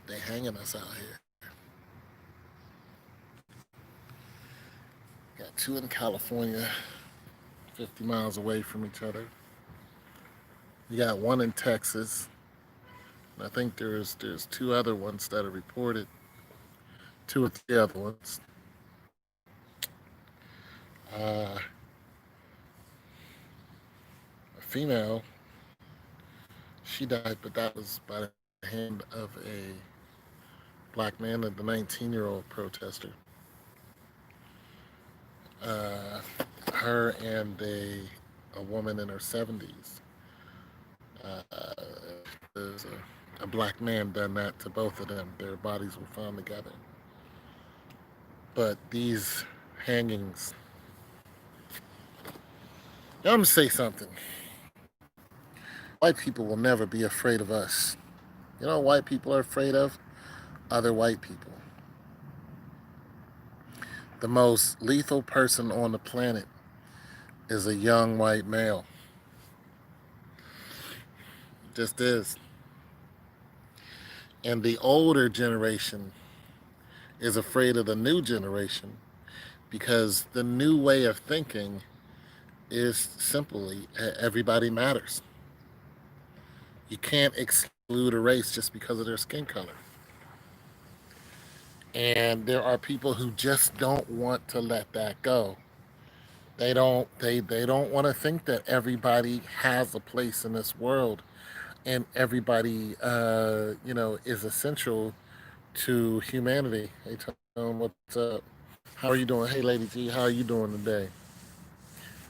They hanging us out here. Got two in California, 50 miles away from each other. You got one in Texas. And I think there's two other ones that are reported. Two or three other ones. Uh, a female, she died, but that was by the hand of a black man, the 19-year-old protester. Uh, Her and a woman in her 70s. Uh, there's a black man done that to both of them. Their bodies were found together. But these hangings, I'm gonna say something. White people will never be afraid of us. You know what white people are afraid of? Other white people. The most lethal person on the planet is a young white male. Just is. And the older generation is afraid of the new generation because the new way of thinking is simply everybody matters. You can't exclude a race just because of their skin color. And there are people who just don't want to let that go. They don't want to think that everybody has a place in this world and everybody is essential to humanity. Hey Tom, what's up? How are you doing? Hey Lady G, how are you doing today?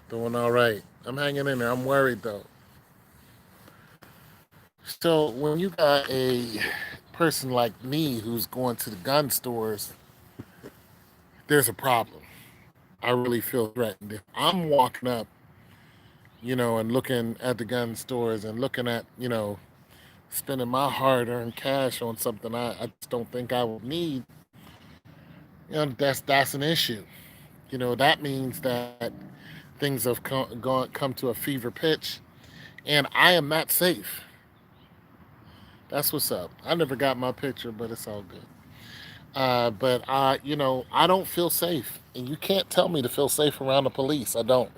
Doing all right. I'm hanging in there. I'm worried though. So when you got a person like me who's going to the gun stores, there's a problem. I really feel threatened. If I'm walking up, and looking at the gun stores and looking at, spending my hard-earned cash on something I just don't think I would need, that's an issue. That means that things have come to a fever pitch, and I am not safe. That's what's up. I never got my picture, but it's all good. But I don't feel safe, and you can't tell me to feel safe around the police. I don't.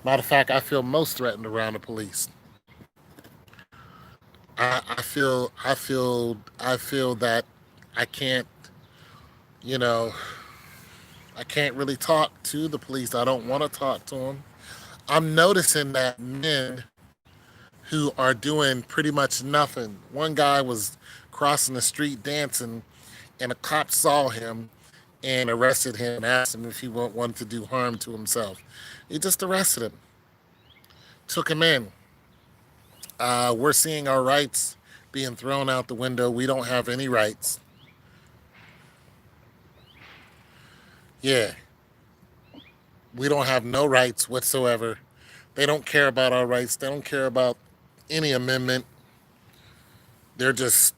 Matter of fact, I feel most threatened around the police. I feel that I can't, you know, I can't really talk to the police. I don't want to talk to them. I'm noticing that men who are doing pretty much nothing. One guy was crossing the street dancing, and a cop saw him and arrested him and asked him if he wanted to do harm to himself. He just arrested him, took him in. We're seeing our rights being thrown out the window. We don't have any rights. Yeah, we don't have no rights whatsoever. They don't care about our rights. They don't care about any amendment. They're just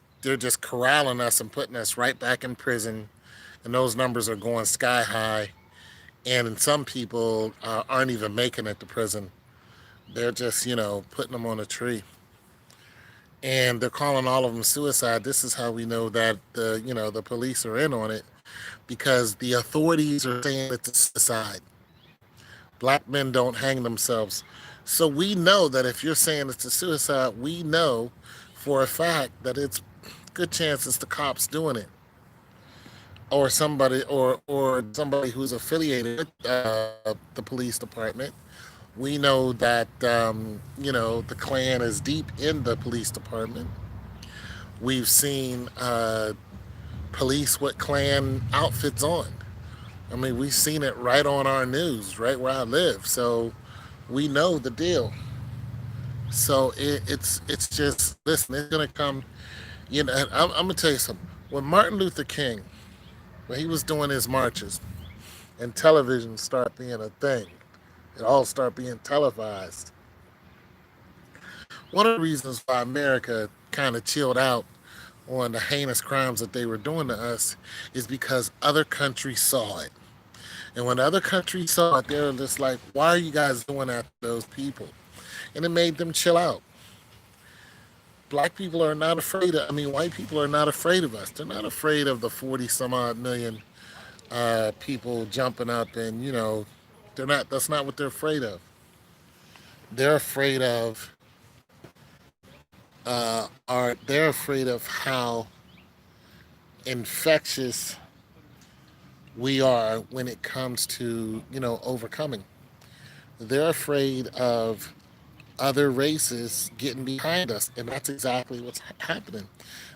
corralling us and putting us right back in prison. And those numbers are going sky high. And some people aren't even making it to prison. They're just putting them on a tree. And they're calling all of them suicide. This is how we know that the police are in on it because the authorities are saying it's a suicide. Black men don't hang themselves. So we know that if you're saying it's a suicide, we know for a fact that it's good chance it's the cops doing it, or somebody who's affiliated with the police department. We know that the Klan is deep in the police department. We've seen police with Klan outfits on. I mean, we've seen it right on our news, right where I live. So we know the deal. So it's just listen. It's gonna come. And I'm gonna tell you something. When Martin Luther King, when he was doing his marches, and television start being a thing, it all start being televised. One of the reasons why America kind of chilled out on the heinous crimes that they were doing to us is because other countries saw it. And when other countries saw it, they were just like, why are you guys doing that to those people? And it made them chill out. Black people are not afraid of, I mean, white people are not afraid of us. They're not afraid of the 40 some odd million people jumping up and, they're not, that's not what they're afraid of. They're afraid of, they're afraid of how infectious we are when it comes to, overcoming. They're afraid of other races getting behind us, and that's exactly what's happening.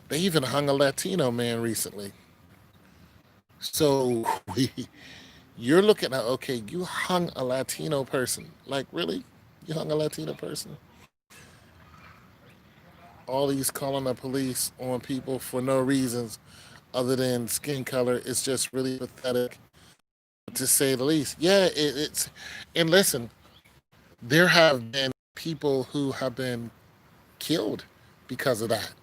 They even hung a Latino man recently. So we, you're looking at, okay, you hung a Latino person. Like, really? You hung a Latino person? All these calling the police on people for no reasons other than skin color is just really pathetic, to say the least. Yeah, it's, and listen, there have been people who have been killed because of that.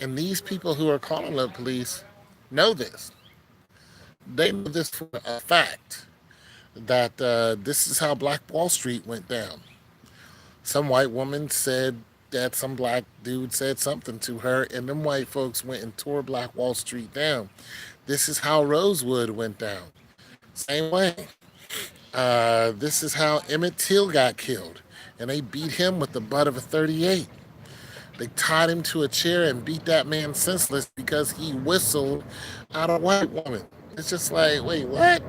And these people who are calling the police know this. They know this for a fact that this is how Black Wall Street went down. Some white woman said that some black dude said something to her, and them white folks went and tore Black Wall Street down. This is how Rosewood went down. Same way. This is how Emmett Till got killed, and they beat him with the butt of a 38. They tied him to a chair and beat that man senseless because he whistled at a white woman. It's just like, wait, what?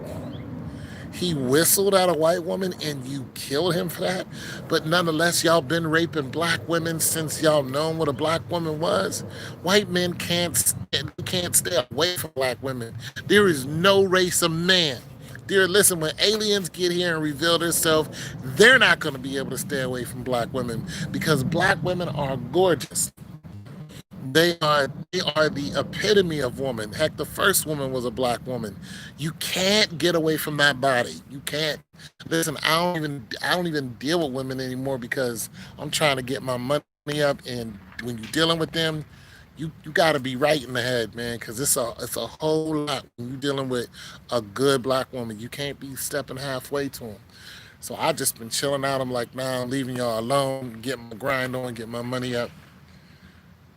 He whistled at a white woman and you killed him for that? But nonetheless, y'all been raping black women since y'all known what a black woman was. White men can't stay away from black women. There is no race of man. Dear, listen, when aliens get here and reveal themselves, they're not going to be able to stay away from black women because black women are gorgeous. They are the epitome of woman. Heck, the first woman was a black woman. You can't get away from that body. You can't. Listen, I don't even deal with women anymore because I'm trying to get my money up. And when you're dealing with them, you got to be right in the head, man, because it's a whole lot when you're dealing with a good black woman. You can't be stepping halfway to them. So I just been chilling out. I'm like, nah, I'm leaving y'all alone, get my grind on, get my money up.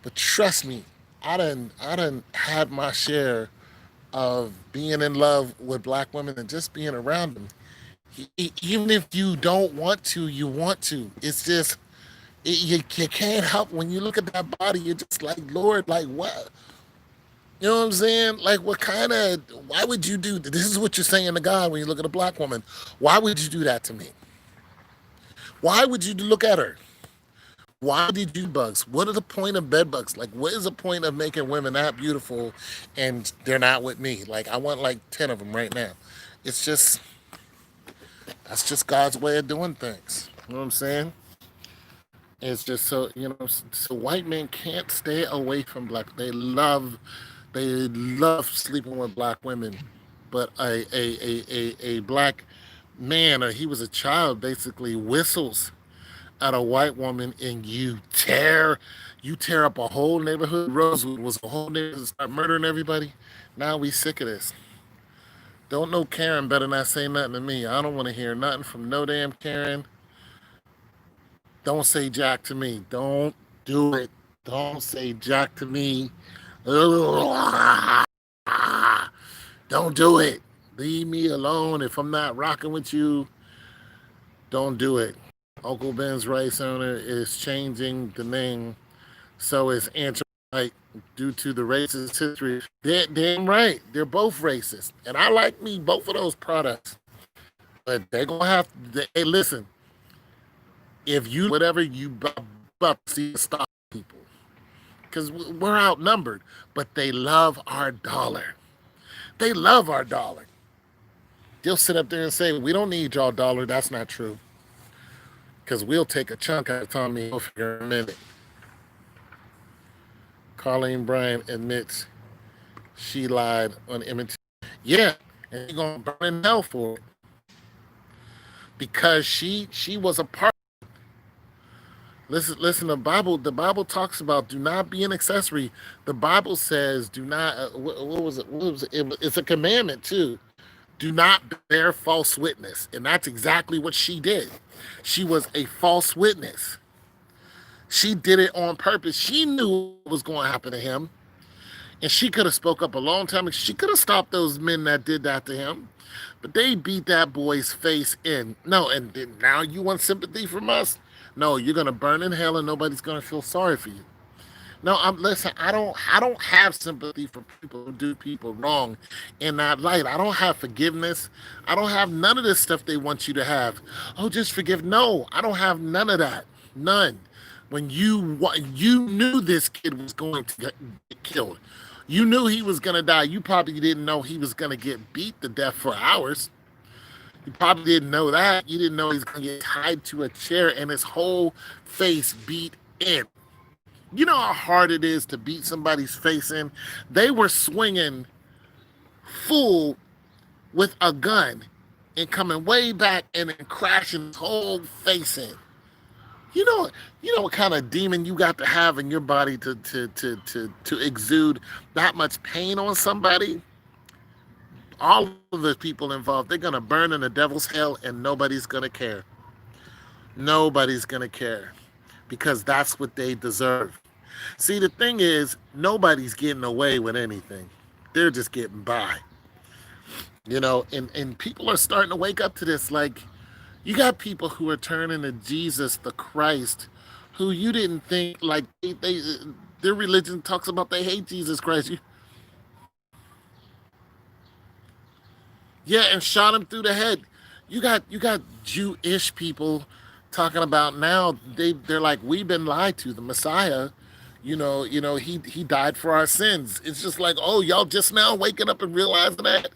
But trust me, I done had my share of being in love with black women and just being around them. Even if you don't want to, you want to. It's just you can't help when you look at that body. You're just like, Lord, like what? You know what I'm saying? Like, what kind of? Why would you do? This is what you're saying to God when you look at a black woman. Why would you do that to me? Why would you look at her? Why did you bugs? What are the point of bed bugs? Like, what is the point of making women that beautiful and they're not with me? Like, I want like 10 of them right now. It's just, that's just God's way of doing things. You know what I'm saying? It's just so, so white men can't stay away from black. They love sleeping with black women. But a black man, or he was a child, basically whistles at a white woman and you tear up a whole neighborhood. Rosewood was a whole neighborhood, start murdering everybody. Now we sick of this. Don't know Karen better not say nothing to me. I don't want to hear nothing from no damn Karen. Don't say Jack to me. Don't do it. Don't say Jack to me. Don't do it. Leave me alone. If I'm not rocking with you, don't do it. Uncle Ben's rice owner is changing the name. So is Aunt Right due to the racist history. They're damn right. They're both racist. And I like me both of those products. But they're gonna have to, hey, listen, if you whatever you up see stop people. Because we're outnumbered. But they love our dollar. They love our dollar. They'll sit up there and say, we don't need y'all dollar. That's not true. Because we'll take a chunk out of Tommy Hilfiger in a minute. Colleen Bryant admits she lied on Emmett. Yeah, and you're gonna burn in hell for it because she was a part. Listen. The Bible talks about do not be an accessory. The Bible says do not. What was it? What was it? It's a commandment too. Do not bear false witness, and that's exactly what she did. She was a false witness. She did it on purpose. She knew what was going to happen to him, and she could have spoke up a long time ago. She could have stopped those men that did that to him, but they beat that boy's face in. No, and now you want sympathy from us? No, you're gonna burn in hell, and nobody's gonna feel sorry for you. No, I'm listen. I don't have sympathy for people who do people wrong in that light. I don't have forgiveness. I don't have none of this stuff they want you to have. Oh, just forgive. No, I don't have none of that. None. When you knew this kid was going to get killed, you knew he was going to die. You probably didn't know he was going to get beat to death for hours. You probably didn't know that. You didn't know he's going to get tied to a chair and his whole face beat in. You know how hard it is to beat somebody's face in? They were swinging full with a gun and coming way back and then crashing his whole face in. You know what kind of demon you got to have in your body to exude that much pain on somebody? All of the people involved, they're gonna burn in the devil's hell and nobody's gonna care. Nobody's gonna care because that's what they deserve. See, the thing is, nobody's getting away with anything. They're just getting by. And people are starting to wake up to this. Like, you got people who are turning to Jesus the Christ, who you didn't think, like, their religion talks about they hate Jesus Christ. Yeah, and shot him through the head. You got Jewish people talking about now they're like, we've been lied to. The Messiah, he died for our sins. It's just like, oh, y'all just now waking up and realizing that.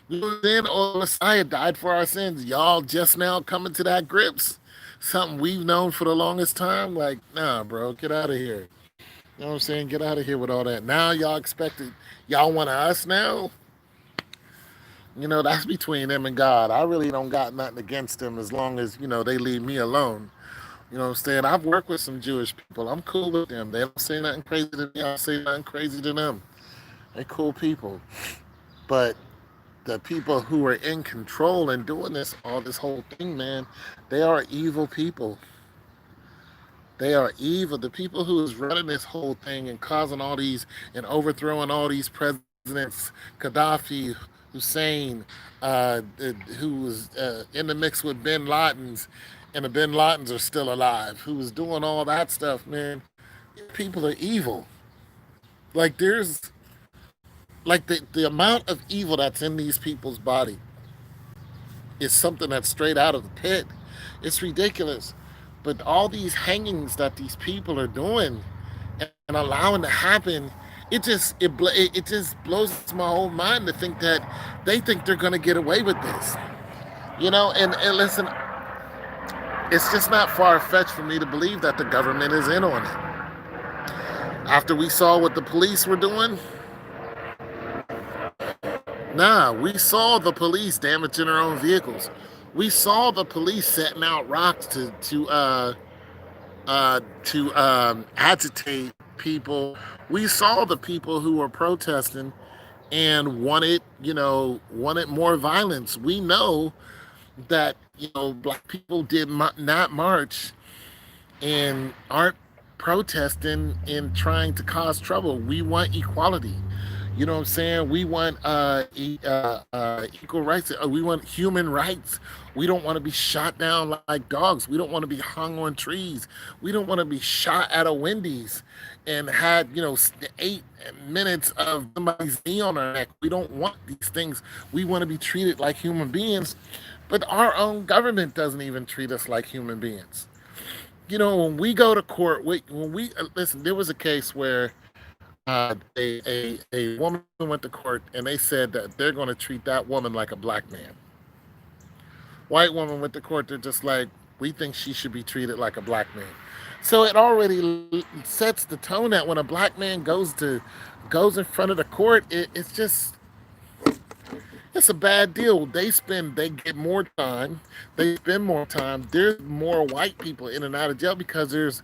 Then, oh, Messiah died for our sins. Y'all just now coming to that grips. Something we've known for the longest time. Like, nah, bro, get out of here. You know what I'm saying? Get out of here with all that. Now y'all expected, y'all want us now? That's between them and God. I really don't got nothing against them as long as, they leave me alone. You know what I'm saying? I've worked with some Jewish people. I'm cool with them. They don't say nothing crazy to me. I don't say nothing crazy to them. They're cool people. But the people who are in control and doing this whole thing, man, they are evil people. They are evil. The people who is running this whole thing and causing all these and overthrowing all these presidents, Gaddafi, Hussein, who was in the mix with Bin Laden's, and the Bin Ladens are still alive, who was doing all that stuff, man. People are evil. Like, the amount of evil that's in these people's body is something that's straight out of the pit. It's ridiculous. But all these hangings that these people are doing and allowing to happen, it just blows my whole mind to think that they think they're going to get away with this. And listen, it's just not far fetched for me to believe that the government is in on it. After we saw what the police were doing, nah, we saw the police damaging their own vehicles. We saw the police setting out rocks to agitate people. We saw the people who were protesting and wanted more violence. We know that black people did not march and aren't protesting and trying to cause trouble. We want equality. You know what I'm saying? We want equal rights. We want human rights. We don't want to be shot down like dogs. We don't want to be hung on trees. We don't want to be shot at a Wendy's and had 8 minutes of somebody's knee on our neck. We don't want these things. We want to be treated like human beings, but our own government doesn't even treat us like human beings. When we go to court, when we listen, there was a case where a woman went to court and they said that they're going to treat that woman like a black man. White woman went to court, they're just like, we think she should be treated like a black man. So it already sets the tone that when a black man goes in front of the court, it's a bad deal. They get more time, they spend more time. There's more white people in and out of jail because there's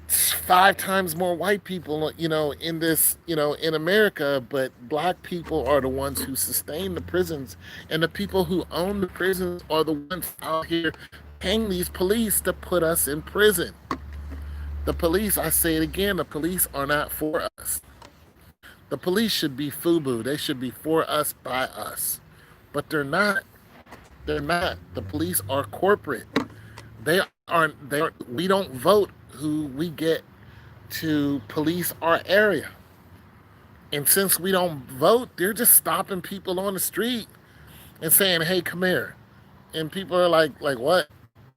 5 times more white people, in this, in America, but black people are the ones who sustain the prisons, and the people who own the prisons are the ones out here paying these police to put us in prison. The police, I say it again, the police are not for us. The police should be FUBU. They should be for us, by us. But they're not. They're not. The police are corporate. They aren't. They aren't. We don't vote who we get to police our area. And since we don't vote, they're just stopping people on the street and saying, "Hey, come here." And people are like what?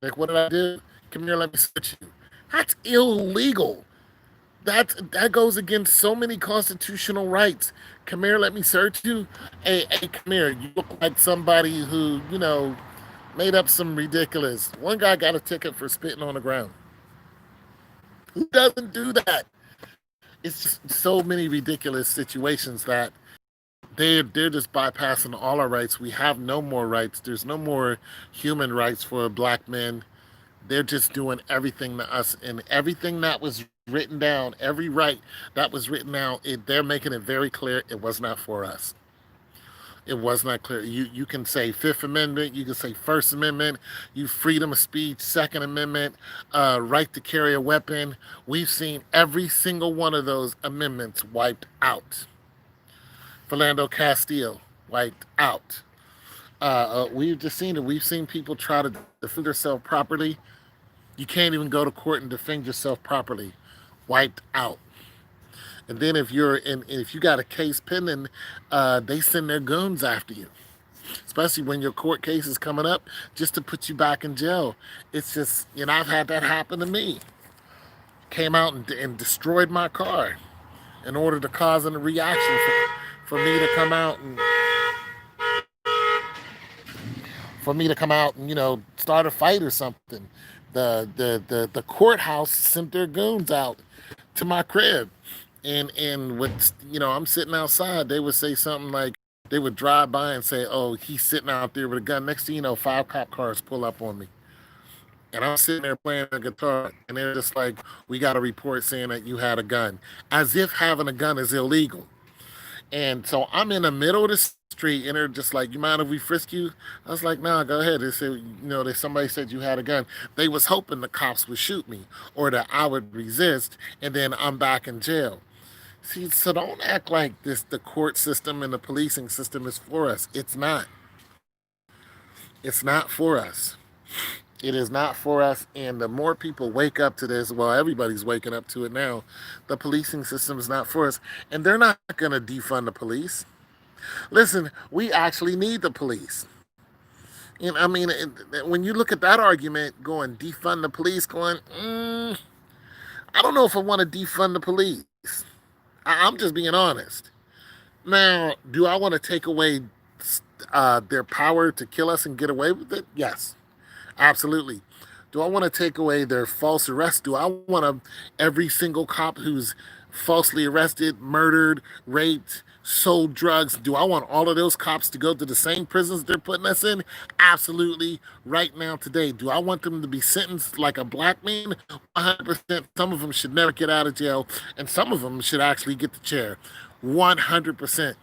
Like, what did I do? Come here, let me search you. That's illegal. That goes against so many constitutional rights. Come here, let me search you. Hey, come here. You look like somebody who, made up some ridiculous. One guy got a ticket for spitting on the ground. Who doesn't do that? It's just so many ridiculous situations that they're just bypassing all our rights. We have no more rights. There's no more human rights for black men. They're just doing everything to us, and everything that was written down, every right that was written down, they're making it very clear it was not for us. It was not clear. You can say Fifth Amendment, you can say First Amendment, you freedom of speech, Second Amendment, right to carry a weapon. We've seen every single one of those amendments wiped out. Philando Castile wiped out. We've just seen it. We've seen people try to defend themselves properly. You can't even go to court and defend yourself properly. Wiped out. And then if you got a case pending, they send their goons after you. Especially when your court case is coming up, just to put you back in jail. It's just, I've had that happen to me. Came out and destroyed my car in order to cause a reaction for me to come out and start a fight or something. The courthouse sent their goons out to my crib, and what I'm sitting outside. They would say something like, they would drive by and say, "Oh, he's sitting out there with a gun." Next thing you know, 5 cop cars pull up on me, and I'm sitting there playing a guitar, and they're just like, "We got a report saying that you had a gun," as if having a gun is illegal. And so I'm in the middle of the street, and they're just like, "You mind if we frisk you?" I was like, "Nah, go ahead." They said, somebody said you had a gun. They was hoping the cops would shoot me or that I would resist, and then I'm back in jail. See, so don't act like the court system and the policing system is for us. It's not. It's not for us. It is not for us. And the more people wake up to this, well, everybody's waking up to it now. The policing system is not for us. And they're not going to defund the police. Listen, we actually need the police. And I mean, when you look at that argument, going defund the police, going, I don't know if I want to defund the police. I'm just being honest. Now, do I want to take away their power to kill us and get away with it? Yes, absolutely. Do I want to take away their false arrests? Do I want every single cop who's falsely arrested, murdered, raped, sold drugs, do I want all of those cops to go to the same prisons they're putting us in? Absolutely, right now, today. Do I want them to be sentenced like a black man? 100%. Some of them should never get out of jail, and some of them should actually get the chair. 100%.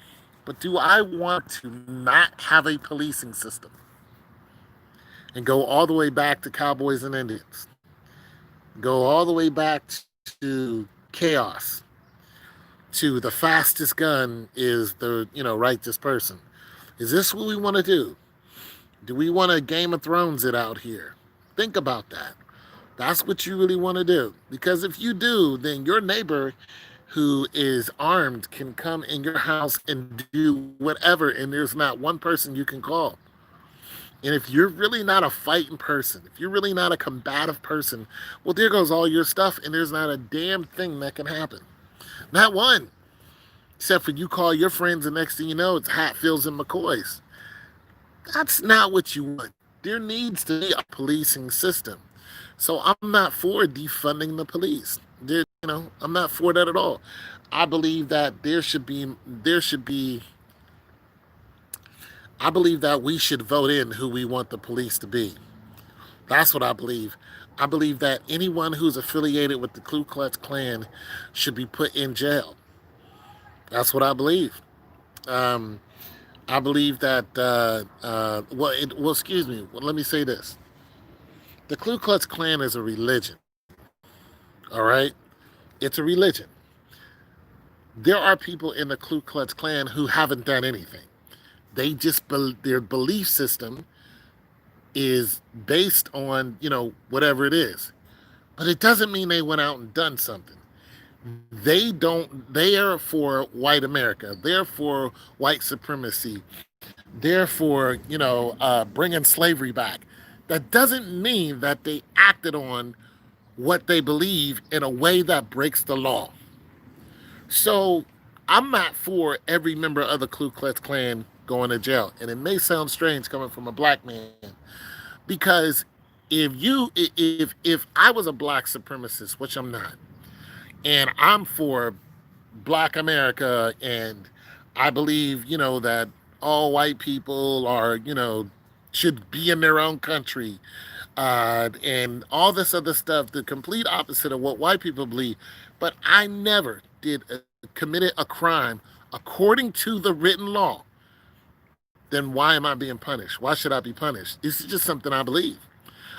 But do I want to not have a policing system and go all the way back to cowboys and Indians? Go all the way back to chaos, to the fastest gun is the righteous person? Is this what we want to do? Do we want to Game of Thrones it out here? Think about that. That's what you really want to do. Because if you do, then your neighbor who is armed can come in your house and do whatever, and there's not one person you can call. And if you're really not a fighting person, if you're really not a combative person, well, there goes all your stuff, and there's not a damn thing that can happen. Not one. Except for you call your friends, and next thing you know, it's Hatfields and McCoys. That's not what you want. There needs to be a policing system. So I'm not for defunding the police. I'm not for that at all. I believe that I believe that we should vote in who we want the police to be. That's what I believe. I believe that anyone who's affiliated with the Ku Klux Klan should be put in jail. That's what I believe. I believe that, excuse me. Well, let me say this. The Ku Klux Klan is a religion. All right? It's a religion. There are people in the Ku Klux Klan who haven't done anything. They just, their belief system is based on, whatever it is. But it doesn't mean they went out and done something. They are for white America. They're for white supremacy. They're for, bringing slavery back. That doesn't mean that they acted on what they believe in a way that breaks the law. So I'm not for every member of the Ku Klux Klan going to jail. And it may sound strange coming from a black man, because if I was a black supremacist, which I'm not, and I'm for black America, and I believe, that all white people are, should be in their own country, and all this other stuff, the complete opposite of what white people believe. But I never committed a crime according to the written law. Then why am I being punished? Why should I be punished? This is just something I believe.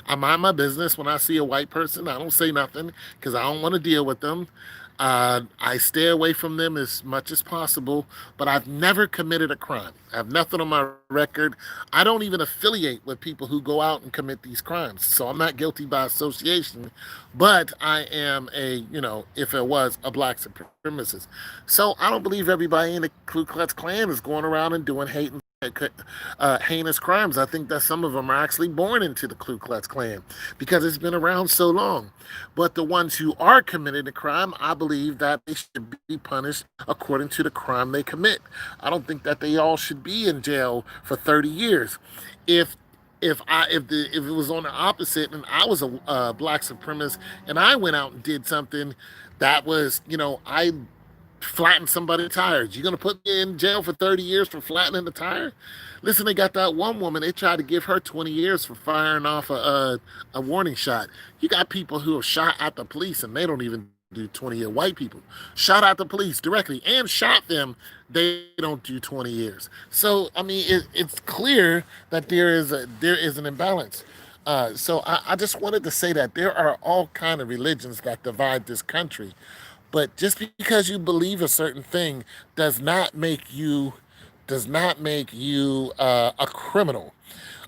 I mind my business. When I see a white person, I don't say nothing because I don't want to deal with them. I stay away from them as much as possible, but I've never committed a crime. I have nothing on my record. I don't even affiliate with people who go out and commit these crimes. So I'm not guilty by association, but I am if it was a black supremacist. So I don't believe everybody in the Ku Klux Klan is going around and doing heinous crimes. I think that some of them are actually born into the Ku Klux Klan because it's been around so long. But the ones who are committing a crime, I believe that they should be punished according to the crime they commit. I don't think that they all should be in jail for 30 years. If if it was on the opposite and I was a black supremacist and I went out and did something that was, I flatten somebody's tires. You gonna put me in jail for 30 years for flattening the tire? Listen, they got that one woman. They tried to give her 20 years for firing off a warning shot. You got people who have shot at the police and they don't even do 20-year. White people shot at the police directly and shot them. They don't do 20 years. So I mean, it's clear that there is an imbalance. So I just wanted to say that there are all kind of religions that divide this country, but just because you believe a certain thing does not make you a criminal,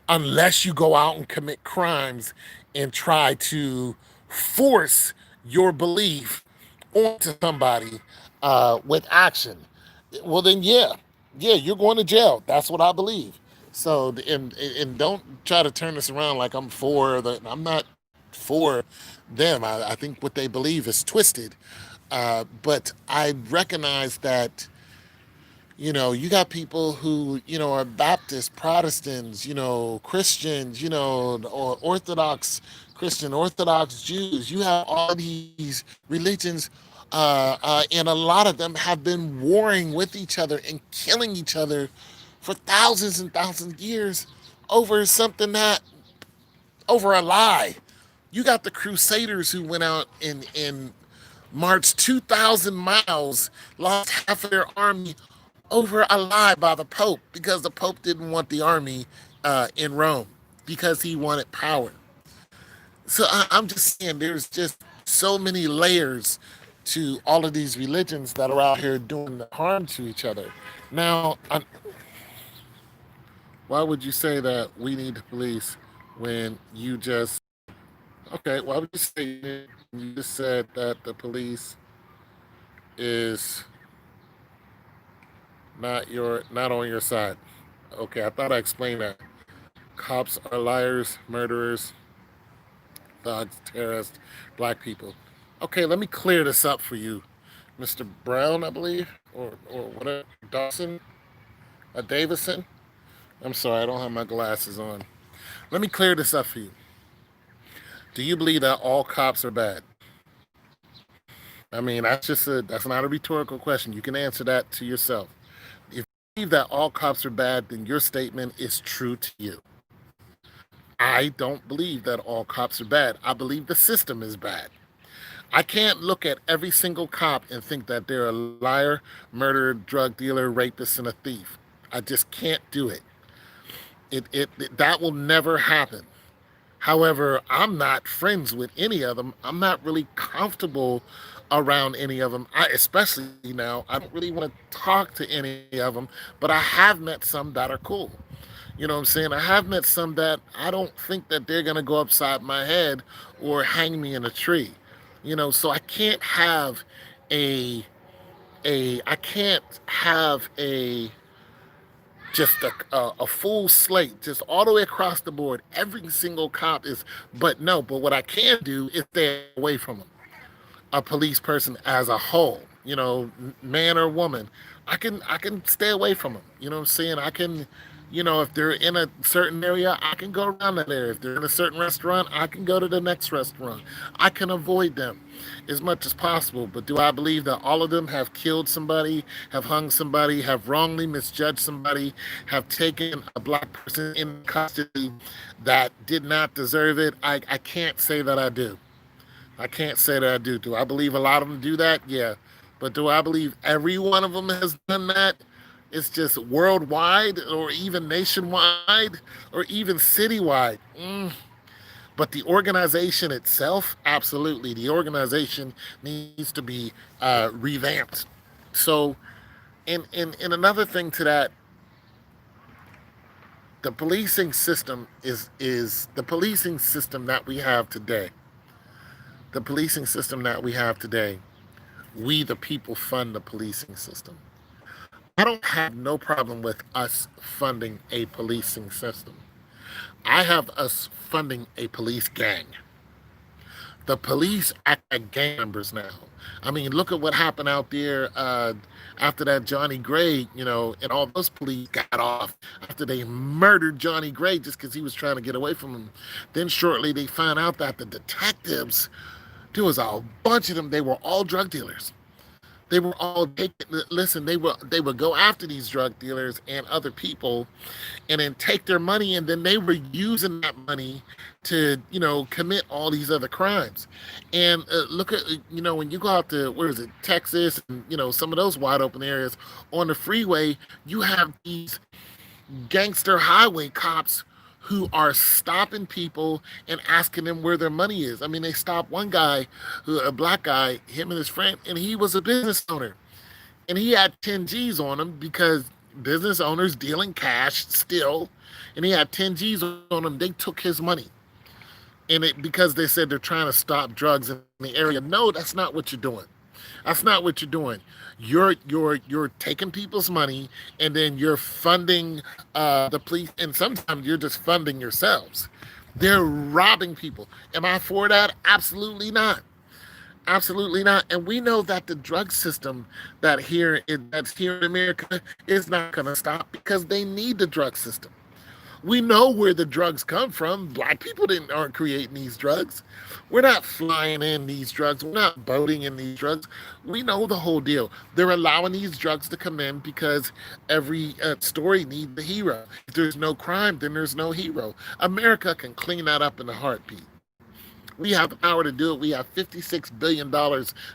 unless you go out and commit crimes and try to force your belief onto somebody with action. Well, then, yeah, you're going to jail. That's what I believe. So, and don't try to turn this around like I'm for the. I'm not for them. I think what they believe is twisted. But I recognize that, you got people who, are Baptist, Protestants, Christians, or Orthodox Christian, Orthodox Jews. You have all these religions, and a lot of them have been warring with each other and killing each other for thousands and thousands of years over something that, over a lie. You got the Crusaders who went out and marched 2,000 miles, lost half of their army over a lie by the Pope because the Pope didn't want the army in Rome because he wanted power. So I'm just saying there's just so many layers to all of these religions that are out here doing harm to each other. Now, why would you say that we need the police when you just, okay, why would you say, you just said that the police is not on your side? Okay, I thought I explained that. Cops are liars, murderers, thugs, terrorists, black people. Okay, let me clear this up for you, Mr. Brown, I believe, or whatever, Dawson, Davison. I'm sorry, I don't have my glasses on. Let me clear this up for you. Do you believe that all cops are bad? I mean, that's not a rhetorical question. You can answer that to yourself. If you believe that all cops are bad, then your statement is true to you. I don't believe that all cops are bad. I believe the system is bad. I can't look at every single cop and think that they're a liar, murderer, drug dealer, rapist, and a thief. I just can't do it. That will never happen. However, I'm not friends with any of them. I'm not really comfortable around any of them. Especially now, I don't really want to talk to any of them, but I have met some that are cool. You know what I'm saying? I have met some that I don't think that they're going to go upside my head or hang me in a tree. So I can't have a I can't have a just a full slate, just all the way across the board. Every single cop is, but no, but what I can do is stay away from them. A police person as a whole, man or woman, I can stay away from them. You know what I'm saying? I can, if they're in a certain area, I can go around that area. If they're in a certain restaurant, I can go to the next restaurant. I can avoid them as much as possible. But do I believe that all of them have killed somebody, have hung somebody, have wrongly misjudged somebody, have taken a black person in custody that did not deserve it? I can't say that I do. I can't say that I do. Do I believe a lot of them do that? Yeah. But do I believe every one of them has done that? It's just worldwide or even nationwide or even citywide. But the organization itself, absolutely. The organization needs to be revamped. So, in another thing to that, the policing system is the policing system that we have today. The policing system that we have today, we the people fund the policing system. I don't have no problem with us funding a policing system. I have us funding a police gang. The police act like gang members now. I mean, look at what happened out there after that Johnny Gray, and all those police got off after they murdered Johnny Gray just because he was trying to get away from them. Then shortly they found out that the detectives, there was a bunch of them, they were all drug dealers. They were all taking, listen, they would go after these drug dealers and other people and then take their money, and then they were using that money to commit all these other crimes. And look at, when you go out to, where is it, Texas, and some of those wide open areas on the freeway, you have these gangster highway cops who are stopping people and asking them where their money is. I mean, they stopped one guy, a black guy, him and his friend, and he was a business owner. And he had 10 G's on him because business owners deal in cash still. And he had 10 G's on him. They took his money. And because they said they're trying to stop drugs in the area. No, that's not what you're doing. That's not what you're doing. You're taking people's money, and then you're funding the police, and sometimes you're just funding yourselves. They're robbing people. Am I for that? Absolutely not. Absolutely not. And we know that the drug system that's here in America is not going to stop because they need the drug system. We know where the drugs come from. Black people aren't creating these drugs. We're not flying in these drugs. We're not boating in these drugs. We know the whole deal. They're allowing these drugs to come in because every story needs a hero. If there's no crime, then there's no hero. America can clean that up in a heartbeat. We have the power to do it. We have $56 billion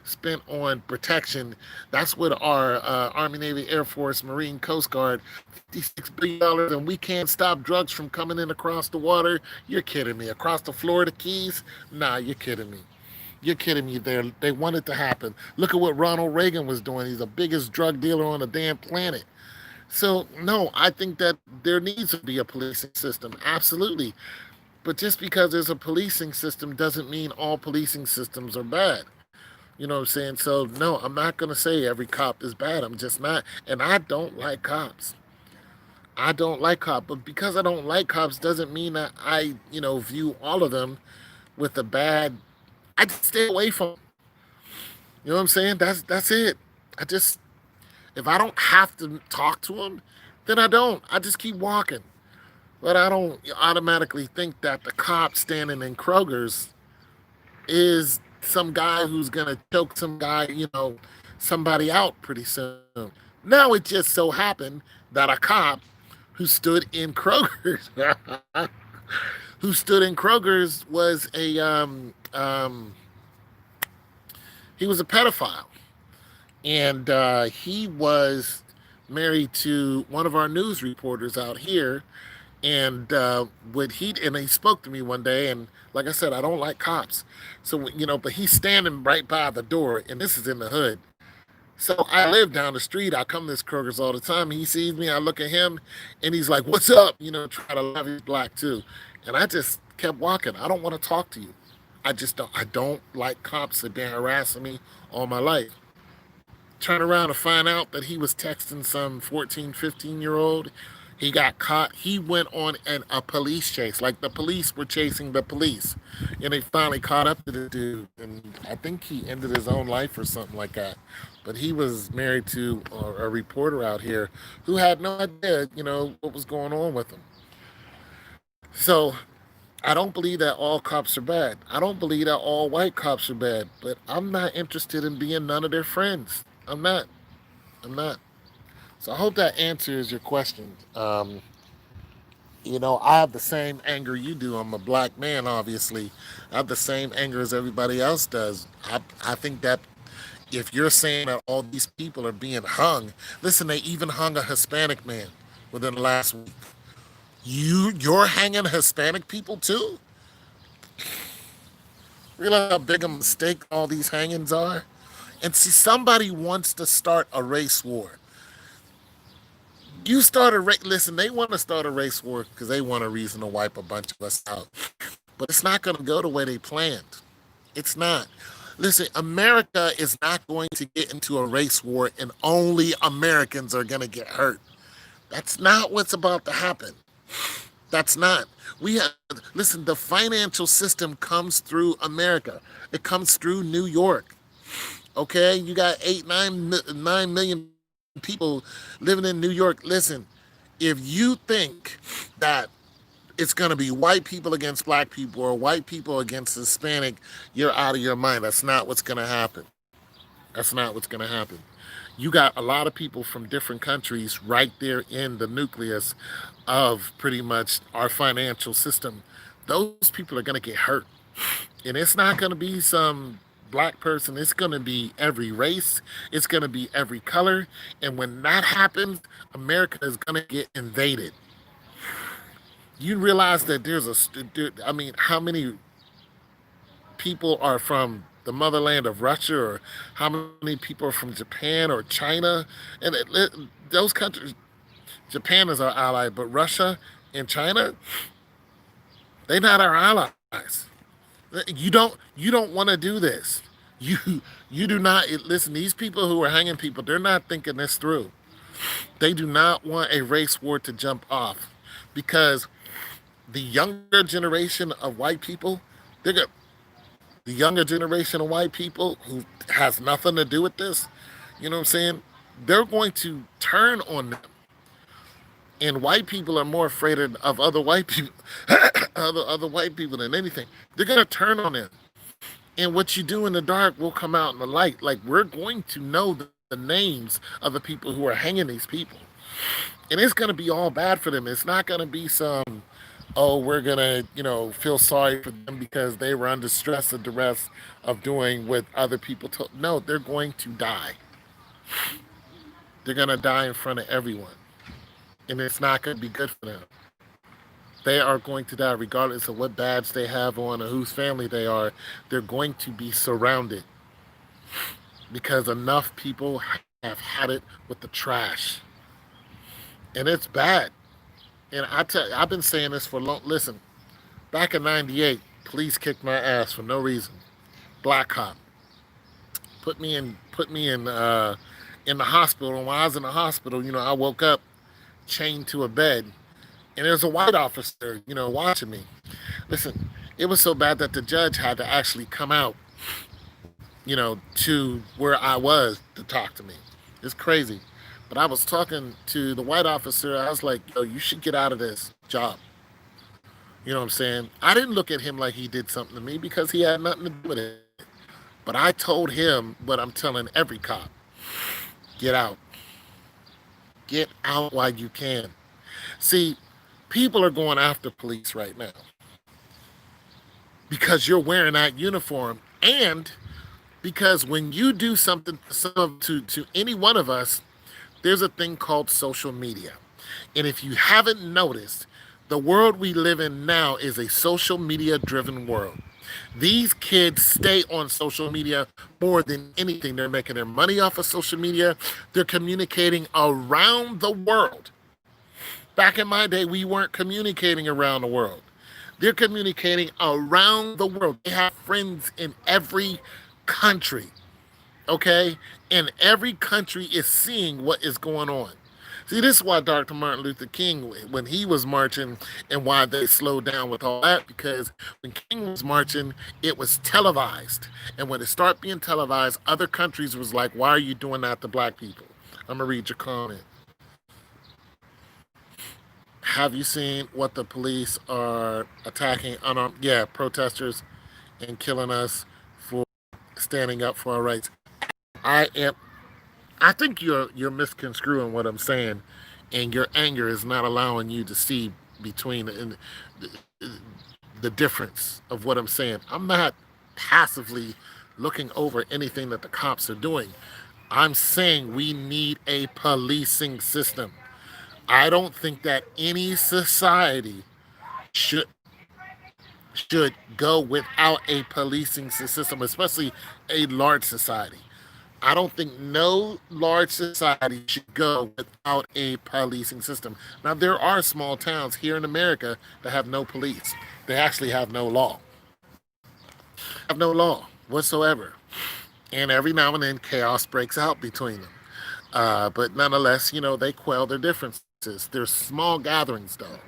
spent on protection. That's with our Army, Navy, Air Force, Marine, Coast Guard. $56 billion, and we can't stop drugs from coming in across the water. You're kidding me. Across the Florida Keys? Nah, you're kidding me. You're kidding me. They want it to happen. Look at what Ronald Reagan was doing. He's the biggest drug dealer on the damn planet. So, no, I think that there needs to be a policing system. Absolutely. But just because there's a policing system doesn't mean all policing systems are bad. You know what I'm saying? So, no, I'm not going to say every cop is bad. I'm just not. And I don't like cops. I don't like cops. But because I don't like cops doesn't mean that I, view all of them with a bad. I just stay away from them. You know what I'm saying? That's it. I just, if I don't have to talk to them, then I don't. I just keep walking. But I don't automatically think that the cop standing in Kroger's is some guy who's gonna choke somebody out pretty soon. Now it just so happened that a cop who stood in Kroger's who stood in Kroger's was he was a pedophile, and he was married to one of our news reporters out here, And he spoke to me one day, and like I said, I don't like cops. So but he's standing right by the door, and this is in the hood. So I live down the street. I come to this Kroger's all the time. He sees me. I look at him, and he's like, "What's up?" Try to laugh. He's black too, and I just kept walking. I don't want to talk to you. I just don't. I don't like cops that been harassing me all my life. Turn around to find out that he was texting some 14, 15-year old. He got caught. He went on a police chase. Like the police were chasing the police. And they finally caught up to the dude. And I think he ended his own life or something like that. But he was married to a reporter out here who had no idea, what was going on with him. So I don't believe that all cops are bad. I don't believe that all white cops are bad. But I'm not interested in being none of their friends. I'm not. I'm not. So I hope that answers your question. I have the same anger you do. I'm a black man, obviously. I have the same anger as everybody else does. I think that if you're saying that all these people are being hung, listen, they even hung a Hispanic man within the last week. You're hanging Hispanic people too? Realize how big a mistake all these hangings are? And see, somebody wants to start a race war. You start a race. Listen, they want to start a race war because they want a reason to wipe a bunch of us out. But it's not going to go the way they planned. It's not. Listen, America is not going to get into a race war and only Americans are going to get hurt. That's not what's about to happen. That's not. We have, listen, the financial system comes through America. It comes through New York. Okay, you got 9 million people living in New York. Listen, if you think that it's going to be white people against black people or white people against Hispanic, you're out of your mind. That's not what's going to happen. That's not what's going to happen. You got a lot of people from different countries right there in the nucleus of pretty much our financial system. Those people are going to get hurt. And it's not going to be some black person. It's going to be every race. It's going to be every color. And when that happens, America is going to get invaded. You realize that I mean, how many people are from the motherland of Russia, or how many people are from Japan or China? And those countries, Japan is our ally, but Russia and China, they're not our allies. You don't want to do this. You you do not listen. These people who are hanging people, they're not thinking this through. They do not want a race war to jump off because the younger generation of white people, they're go- the younger generation of white people who has nothing to do with this, you know what I'm saying? They're going to turn on them. And white people are more afraid of other white people, other white people than anything. They're gonna turn on them. And what you do in the dark will come out in the light. Like we're going to know the names of the people who are hanging these people. And it's gonna be all bad for them. It's not gonna be some, oh, we're gonna, feel sorry for them because they were under stress and duress of doing what other people told. No, they're going to die. They're gonna die in front of everyone. And it's not gonna be good for them. They are going to die regardless of what badge they have on or whose family they are. They're going to be surrounded because enough people have had it with the trash. And it's bad. And I've been saying this for long. Listen, back in '98, police kicked my ass for no reason. Black cop put me in the hospital. And while I was in the hospital, I woke up chained to a bed, and there's a white officer, watching me. Listen, it was so bad that the judge had to actually come out, to where I was to talk to me. It's crazy. But I was talking to the white officer. I was like, yo, you should get out of this job. You know what I'm saying? I didn't look at him like he did something to me because he had nothing to do with it. But I told him what I'm telling every cop: get out. Get out while you can. See, people are going after police right now because you're wearing that uniform, and because when you do something to any one of us, there's a thing called social media. And if you haven't noticed, The world we live in now is a social media driven world. These kids stay on social media more than anything. They're making their money off of social media. They're communicating around the world. Back in my day, we weren't communicating around the world. They're communicating around the world. They have friends in every country, okay? And every country is seeing what is going on. See, this is why Dr. Martin Luther King, when he was marching, and why they slowed down with all that, because when King was marching, it was televised. And when it started being televised, other countries was like, why are you doing that to black people? I'm going to read your comment. Have you seen what the police are attacking unarmed, protesters and killing us for standing up for our rights? I am. I think you're misconstruing what I'm saying, and your anger is not allowing you to see between the difference of what I'm saying. I'm not passively looking over anything that the cops are doing. I'm saying we need a policing system. I don't think that any society should should go without a policing system, especially a large society. I don't think no large society should go without a policing system. Now, there are small towns here in America that have no police. They actually have no law. Have no law whatsoever. And every now and then chaos breaks out between them. But nonetheless, they quell their differences. They're small gatherings, though.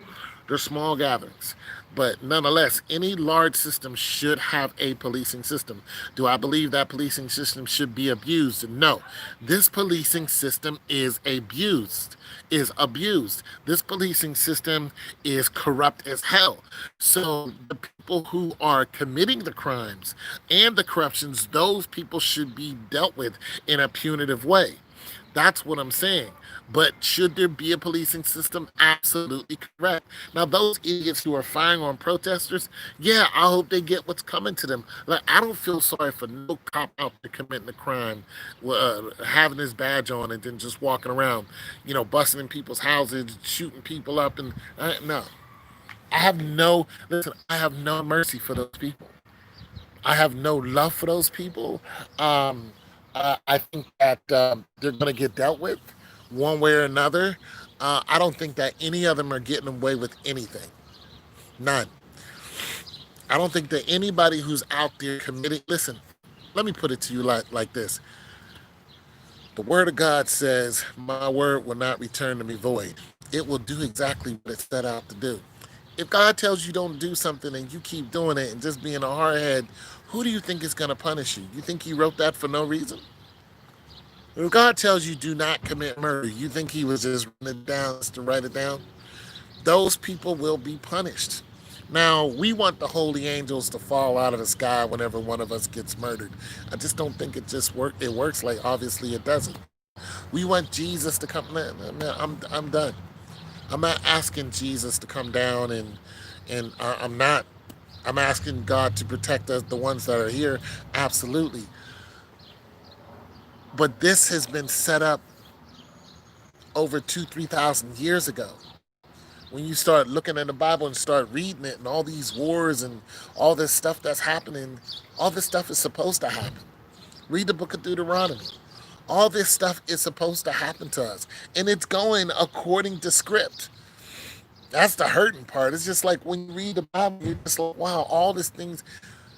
They're small gatherings. But nonetheless, any large system should have a policing system. Do I believe that policing system should be abused? No. This policing system is abused. Is abused. This policing system is corrupt as hell. So the people who are committing the crimes and the corruptions, those people should be dealt with in a punitive way. That's what I'm saying. But should there be a policing system? Absolutely correct. Now, those idiots who are firing on protesters, yeah, I hope they get what's coming to them. Like, I don't feel sorry for no cop out there committing a crime, having his badge on, and then just walking around, busting in people's houses, shooting people up, and no. I have no mercy for those people. I have no love for those people. Um, I think that they're going to get dealt with one way or another. I don't think that any of them are getting away with anything. None. I don't think that anybody who's out there committing. Listen, let me put it to you like this. The word of God says, my word will not return to me void. It will do exactly what it set out to do. If God tells you don't do something and you keep doing it and just being a hardhead, who do you think is going to punish you? You think he wrote that for no reason? If God tells you do not commit murder, you think he was just writing it down just to write it down? Those people will be punished. Now, we want the holy angels to fall out of the sky whenever one of us gets murdered. I just don't think it works like obviously it doesn't. We want Jesus to come. Man, I'm done. I'm not asking Jesus to come down, and I'm not. I'm asking God to protect us, the ones that are here. Absolutely. But this has been set up over 3,000 years ago. When you start looking in the Bible and start reading it, and all these wars and all this stuff that's happening, all this stuff is supposed to happen. Read the book of Deuteronomy. All this stuff is supposed to happen to us, and it's going according to script. That's the hurting part. It's just like when you read the Bible, you're just like, wow, all these things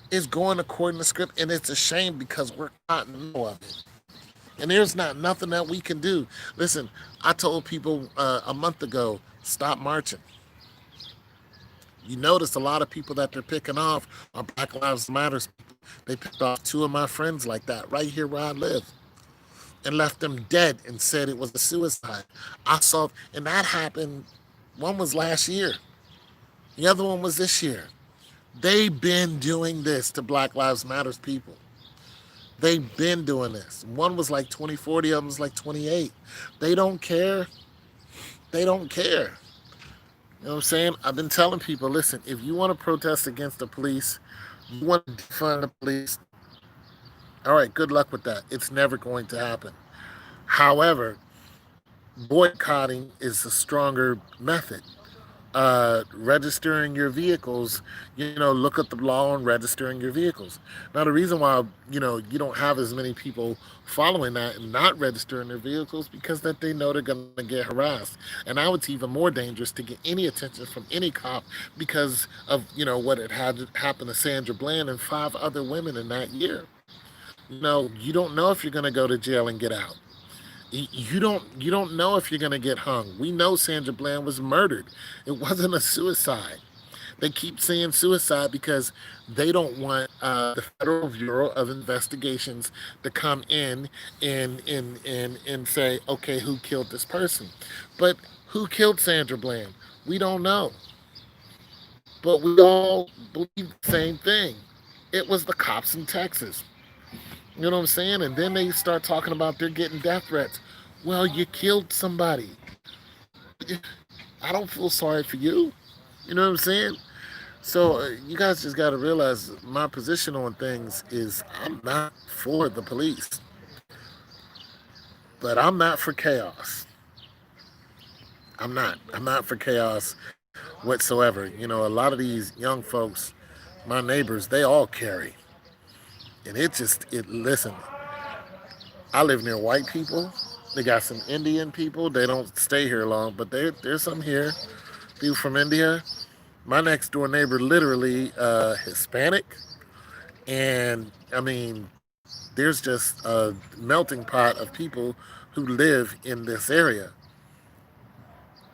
is going according to script, and it's a shame because we're not in the middle of it. And there's not nothing that we can do. Listen, I told people a month ago, stop marching. You notice a lot of people that they're picking off are Black Lives Matters. They picked off two of my friends like that right here where I live and left them dead and said it was a suicide. I saw, and that happened. One was last year. The other one was this year. They've been doing this to Black Lives Matters people. They've been doing this. One was like 20, 40, the other was like 28. They don't care. They don't care. You know what I'm saying? I've been telling people, listen, if you want to protest against the police, you want to defund the police, all right, good luck with that. It's never going to happen. However, boycotting is a stronger method. registering your vehicles, look at the law on registering your vehicles. Now, the reason why, you don't have as many people following that and not registering their vehicles because that they know they're going to get harassed. And now it's even more dangerous to get any attention from any cop because of, what it had happened to Sandra Bland and 5 other women in that year. You don't know if you're going to go to jail and get out. You don't know if you're going to get hung. We know Sandra Bland was murdered. It wasn't a suicide. They keep saying suicide because they don't want the Federal Bureau of Investigations to come in and say, okay, who killed this person? But who killed Sandra Bland? We don't know. But we all believe the same thing. It was the cops in Texas. You know what I'm saying? And then they start talking about they're getting death threats. Well, you killed somebody. I don't feel sorry for you. You know what I'm saying? So you guys just got to realize my position on things is I'm not for the police, but I'm not for chaos. I'm not. I'm not for chaos whatsoever. A lot of these young folks, my neighbors, they all carry. And listen, I live near white people. They got some Indian people. They don't stay here long, but there's some here. People from India. My next door neighbor, literally Hispanic. And I mean, there's just a melting pot of people who live in this area.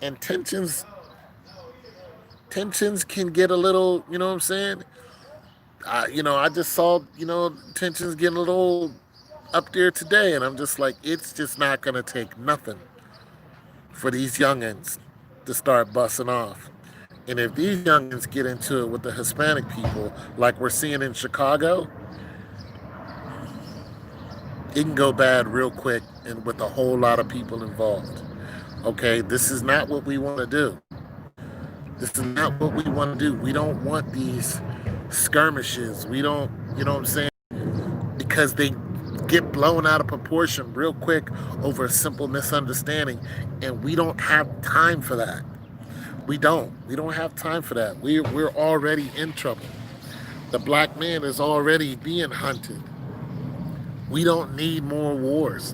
And tensions can get a little, you know what I'm saying? I just saw, tensions getting a little up there today, and I'm just like, it's just not gonna take nothing for these youngins to start busting off. And if these youngins get into it with the Hispanic people, like we're seeing in Chicago, it can go bad real quick and with a whole lot of people involved. Okay, this is not what we want to do. This is not what we want to do. We don't want these skirmishes. We don't, you know what I'm saying? Because they get blown out of proportion real quick over a simple misunderstanding. And we don't have time for that. We don't. We don't have time for that. We're already in trouble. The black man is already being hunted. We don't need more wars.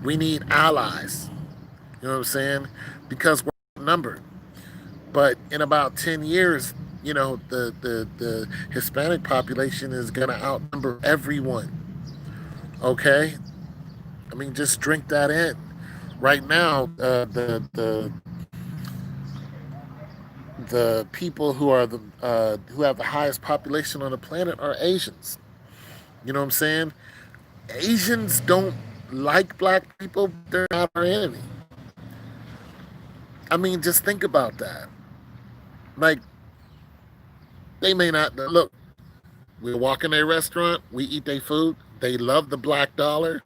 We need allies. You know what I'm saying? Because we're outnumbered. But in about 10 years, the Hispanic population is going to outnumber everyone. Okay? I mean, just drink that in. Right now, the people who have the highest population on the planet are Asians. You know what I'm saying? Asians don't like black people, but they're not our enemy. I mean, just think about that. Like, they may not look. We walk in a restaurant, we eat their food. They love the black dollar,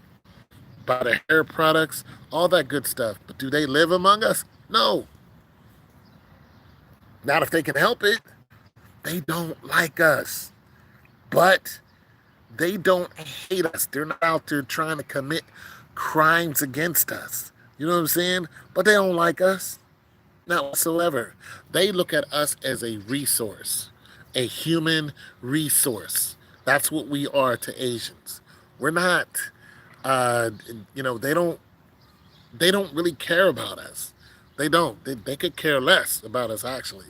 buy their hair products, all that good stuff. But do they live among us? No. Not if they can help it. They don't like us. But they don't hate us. They're not out there trying to commit crimes against us. You know what I'm saying? But they don't like us. Not whatsoever. They look at us as a resource, a human resource. That's what we are to Asians. We're not, uh, they don't really care about us. They don't. They could care less about us actually.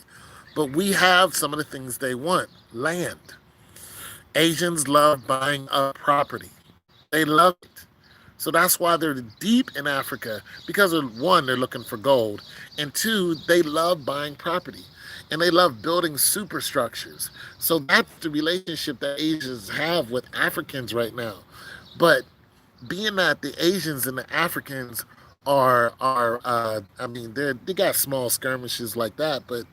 But we have some of the things they want. Land. Asians love buying up property. They love it. So that's why they're deep in Africa because one, they're looking for gold, and two, they love buying property and they love building superstructures. So that's the relationship that Asians have with Africans right now. But being that the Asians and the Africans I mean, they got small skirmishes like that, but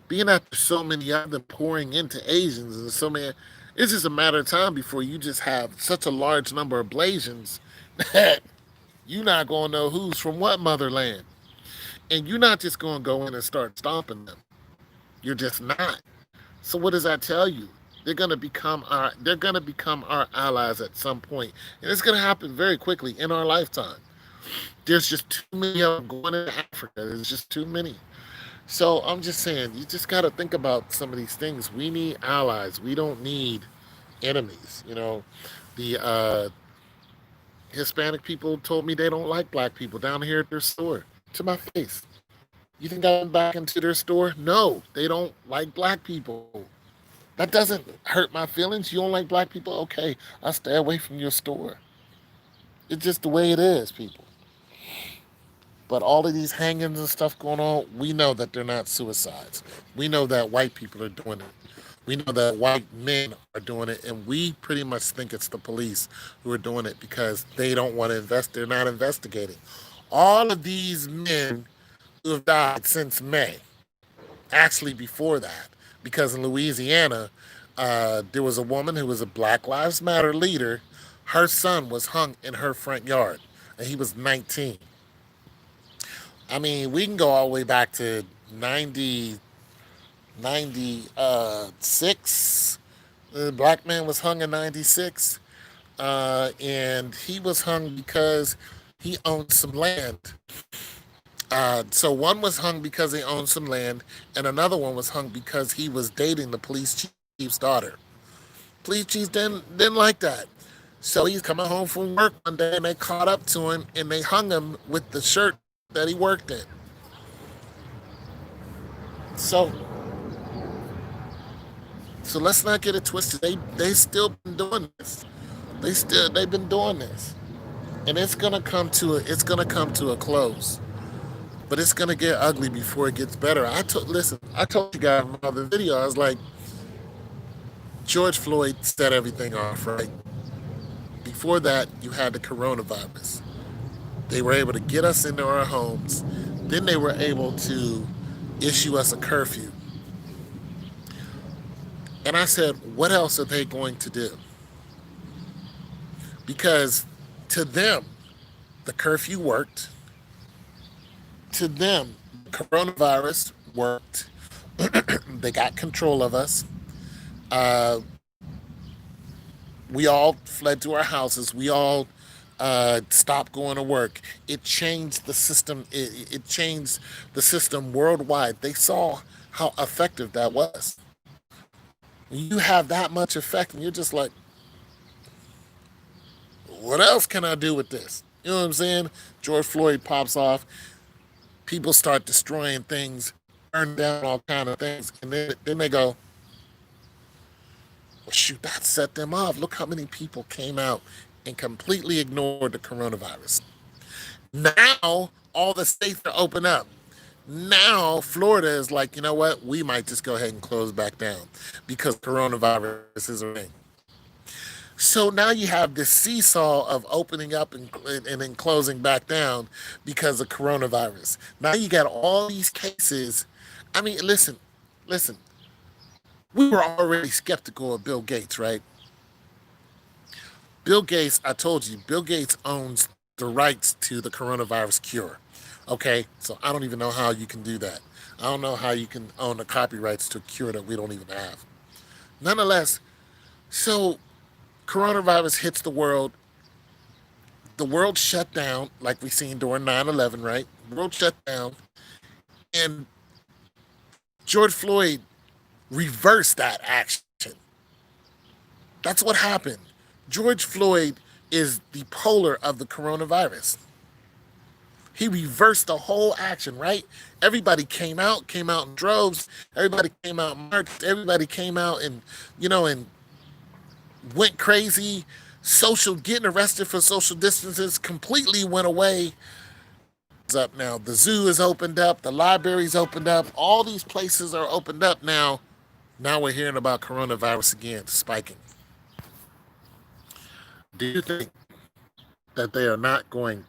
being that there's so many of them pouring into Asians and so many, it's just a matter of time before you just have such a large number of Blasians that you're not going to know who's from what motherland. And you're not just going to go in and start stomping them. You're just not. So what does that tell you? They're going to become our allies at some point. And it's going to happen very quickly in our lifetime. There's just too many of them going into Africa. There's just too many. So I'm just saying, you just got to think about some of these things. We need allies. We don't need enemies. The Hispanic people told me they don't like black people down here at their store to my face. You think I went back into their store? No, they don't like black people. That doesn't hurt my feelings. You don't like black people? Okay, I'll stay away from your store. It's just the way it is, people. But all of these hangings and stuff going on, we know that they're not suicides. We know that white people are doing it. We know that white men are doing it, and we pretty much think it's the police who are doing it because they don't want to invest. They're not investigating. All of these men who have died since May, actually before that, because in Louisiana, there was a woman who was a Black Lives Matter leader. Her son was hung in her front yard, and he was 19. I mean, we can go all the way back to 90, 96. The black man was hung in 96. And he was hung because he owned some land. So one was hung because he owned some land, and another one was hung because he was dating the police chief's daughter. Police chief didn't like that. So he's coming home from work one day and they caught up to him and they hung him with the shirt that he worked in. So so let's not get it twisted. They still been doing this. They've been doing this. And it's gonna come to a close. But it's gonna get ugly before it gets better. I told you guys in my other video, I was like, George Floyd set everything off, right? Before that, you had the coronavirus. They were able to get us into our homes. Then they were able to issue us a curfew. And I said, what else are they going to do? Because to them, the curfew worked. To them, coronavirus worked. They got control of us. Uh, we all fled to our houses. We all stopped going to work. It changed the system. It changed the system worldwide. They saw how effective that was. You have that much effect, and you're just like, what else can I do with this? You know what I'm saying? George Floyd pops off. People start destroying things, burn down all kind of things, and then they go, well, shoot, that set them off. Look how many people came out and completely ignored the coronavirus. Now all the states are open up. Now Florida is like, you know what? We might just go ahead and close back down because coronavirus is a thing. So now you have this seesaw of opening up and then closing back down because of coronavirus. Now you got all these cases. I mean, listen. We were already skeptical of Bill Gates, right? Bill Gates, I told you, Bill Gates owns the rights to the coronavirus cure. Okay, so I don't even know how you can do that. I don't know how you can own the copyrights to a cure that we don't even have. Nonetheless, so coronavirus hits the world. The world shut down, like we seen during 9/11, right? The world shut down, and George Floyd reversed that action. That's what happened. George Floyd is the polar of the coronavirus. He reversed the whole action, right? Everybody came out in droves. Everybody came out and marched. Everybody came out and went crazy. Getting arrested for social distances completely went away. Up now. The zoo is opened up. The library's opened up. All these places are opened up now. Now we're hearing about coronavirus again spiking. Do you think that they are not going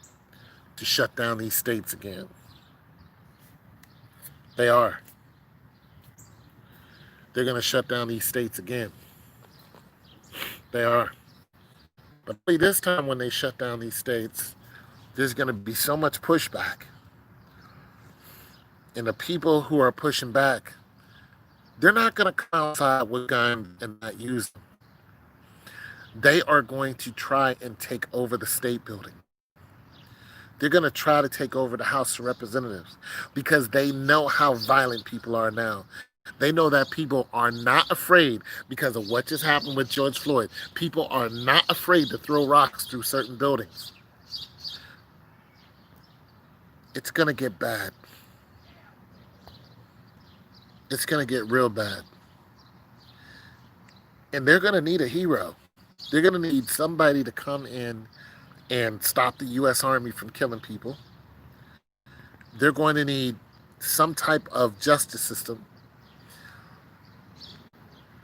to shut down these states again? They are. They're going to shut down these states again. They are. But this time, when they shut down these states, there's going to be so much pushback. And the people who are pushing back, they're not going to come outside with guns and not use them. They are going to try and take over the state building. They're going to try to take over the House of Representatives because they know how violent people are now. They know that people are not afraid because of what just happened with George Floyd. People are not afraid to throw rocks through certain buildings. It's going to get bad. It's going to get real bad. And they're going to need a hero. They're going to need somebody to come in and stop the U.S. Army from killing people. They're going to need some type of justice system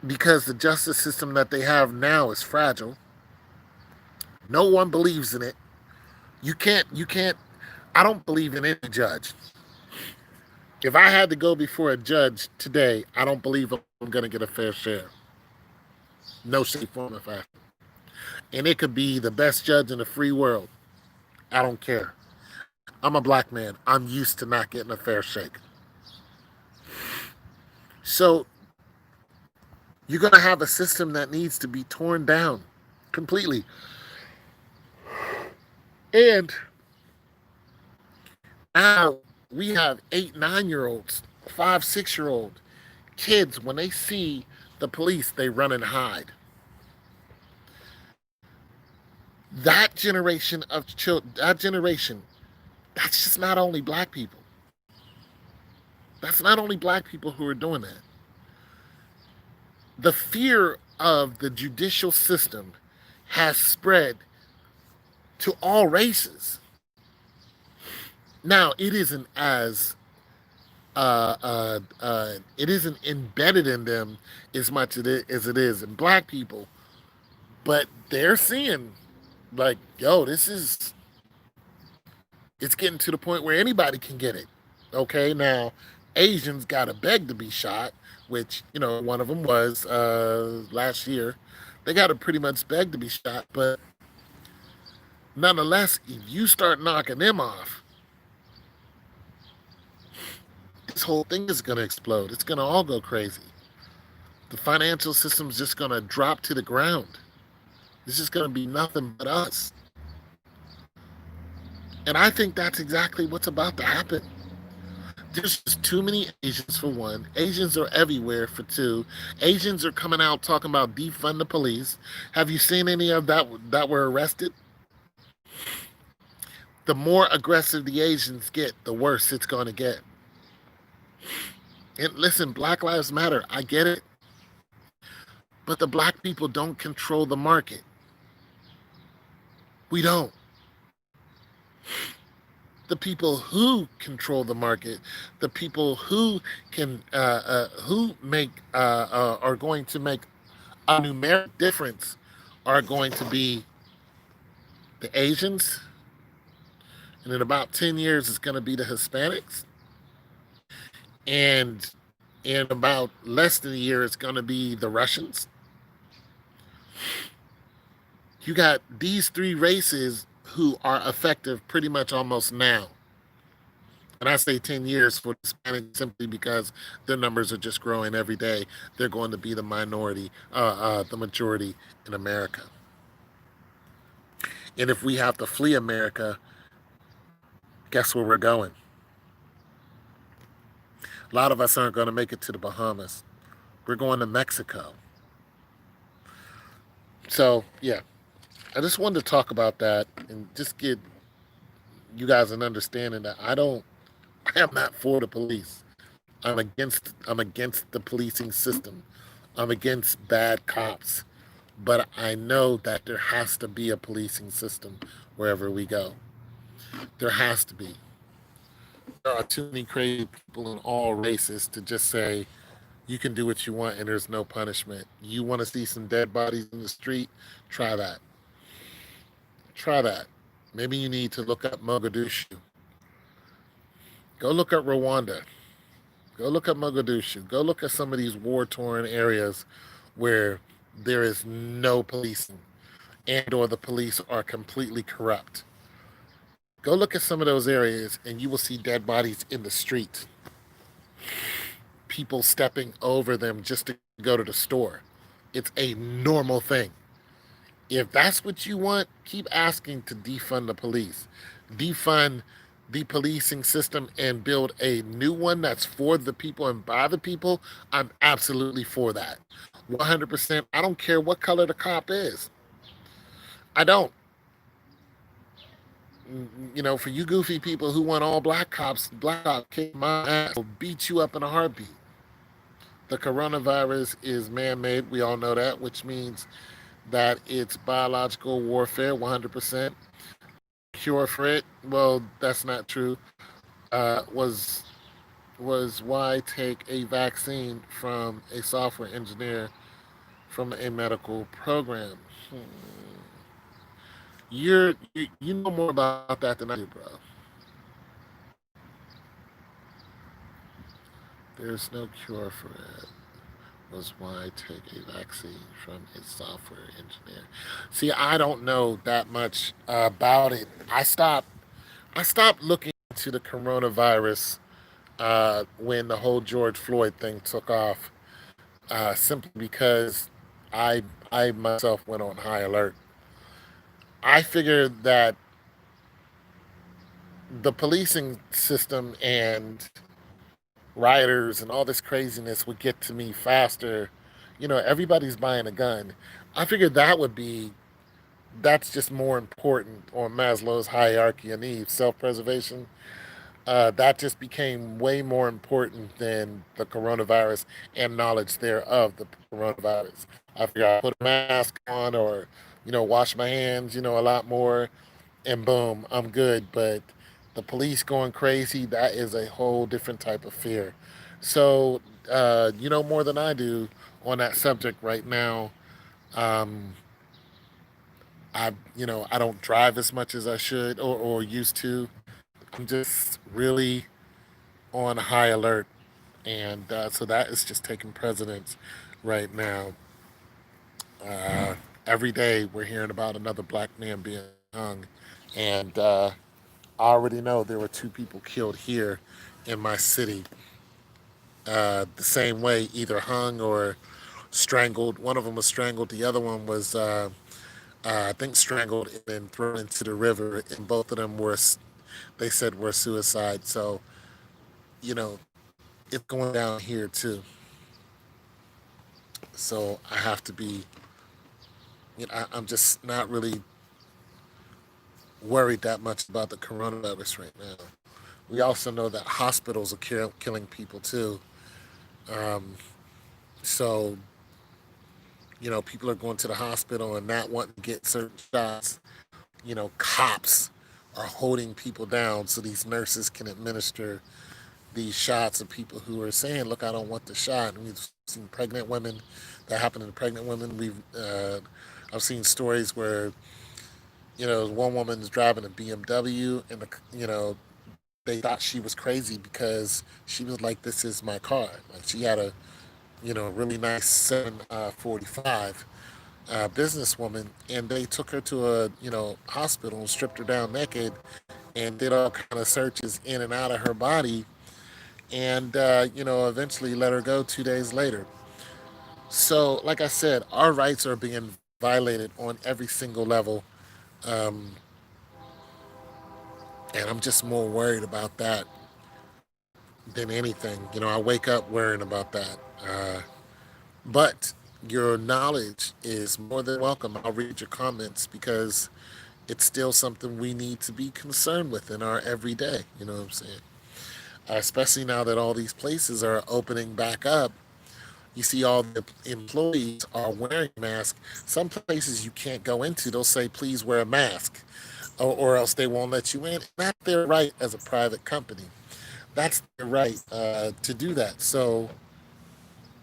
because the justice system that they have now is fragile. No one believes in it. You can't, I don't believe in any judge. If I had to go before a judge today, I don't believe I'm going to get a fair share. No shape, form, or fashion. And it could be the best judge in the free world. I don't care. I'm a black man. I'm used to not getting a fair shake. So you're going to have a system that needs to be torn down completely. And now we have 8, 9-year olds, 5, 6-year old kids. When they see the police, they run and hide. That generation of children, that's just not only black people. That's not only black people who are doing that. The fear of the judicial system has spread to all races. Now, it isn't as it isn't embedded in them as much as it is in black people, but they're seeing like, yo, it's getting to the point where anybody can get it. Okay, now Asians got to beg to be shot, which one of them was last year. They got to pretty much beg to be shot, but nonetheless, if you start knocking them off, this whole thing is going to explode. It's going to all go crazy. The financial system's just going to drop to the ground. It's just going to be nothing but us. And I think that's exactly what's about to happen. There's just too many Asians for one. Asians are everywhere for two. Asians are coming out talking about defund the police. Have you seen any of that were arrested? The more aggressive the Asians get, the worse it's going to get. And listen, Black Lives Matter. I get it. But the black people don't control the market. We don't. The people who control the market, the people who can, are going to make a numeric difference, are going to be the Asians, and in about 10 years, it's going to be the Hispanics, and in about less than a year, it's going to be the Russians. You got these 3 races who are effective pretty much almost now. And I say 10 years for Hispanics simply because their numbers are just growing every day. They're going to be the minority, the majority in America. And if we have to flee America, guess where we're going? A lot of us aren't going to make it to the Bahamas. We're going to Mexico. So, yeah, I just wanted to talk about that and just get you guys an understanding that I am not for the police. I'm against the policing system. I'm against bad cops. But I know that there has to be a policing system wherever we go. There has to be. There are too many crazy people in all races to just say you can do what you want and there's no punishment. You want to see some dead bodies in the street? Try that. Try that. Maybe you need to look up Mogadishu. Go look at Rwanda. Go look at Mogadishu. Go look at some of these war-torn areas where there is no policing and or the police are completely corrupt. Go look at some of those areas and you will see dead bodies in the street. People stepping over them just to go to the store. It's a normal thing. If that's what you want, keep asking to defund the police. defund the policing system and build a new one that's for the people and by the people, I'm absolutely for that. 100%. I don't care what color the cop is. I don't. For you goofy people who want all black cops, black cop kick my ass, will beat you up in a heartbeat. The coronavirus is man made. We all know that, which means that it's biological warfare 100%. Cure for it, well, that's not true. Was why take a vaccine from a software engineer from a medical program? You know more about that than I do, bro. There's no cure for it. Was why take a vaccine from a software engineer? See, I don't know that much about it. I stopped looking into the coronavirus when the whole George Floyd thing took off, simply because I myself went on high alert. I figured that the policing system and rioters and all this craziness would get to me faster. Everybody's buying a gun. I figured that's just more important on Maslow's hierarchy of needs, self-preservation. That just became way more important than the coronavirus and knowledge thereof the coronavirus. I figured I put a mask on or, wash my hands, a lot more, and boom, I'm good. But the police going crazy, that is a whole different type of fear. So, you know more than I do on that subject right now. Um, I don't drive as much as I should or used to. I'm just really on high alert, and so that is just taking precedence right now. Every day we're hearing about another black man being hung, and I already know there were two people killed here in my city the same way, either hung or strangled. One of them was strangled. The other one was, I think, strangled and then thrown into the river. And both of them they said, were suicide. So, you know, it's going down here too. So I have to be, I'm just not really worried that much about the coronavirus right now. We also know that hospitals are killing people too. Um, so, people are going to the hospital and not wanting to get certain shots. Cops are holding people down so these nurses can administer these shots of people who are saying, "Look, I don't want the shot." And we've seen pregnant women. That happened to pregnant women. I've seen stories where one woman's driving a BMW and they thought she was crazy because she was like, "This is my car." Like she had a really nice 745 businesswoman, and they took her to a hospital and stripped her down naked and did all kind of searches in and out of her body, and eventually let her go 2 days later. So, like I said, our rights are being violated on every single level, um, and I'm just more worried about that than anything. I wake up worrying about that. But your knowledge is more than welcome. I'll read your comments because it's still something we need to be concerned with in our everyday. You know what I'm saying? Especially now that all these places are opening back up. You see all the employees are wearing masks. Some places you can't go into, they'll say, please wear a mask, or else they won't let you in. That's their right as a private company. That's their right to do that. So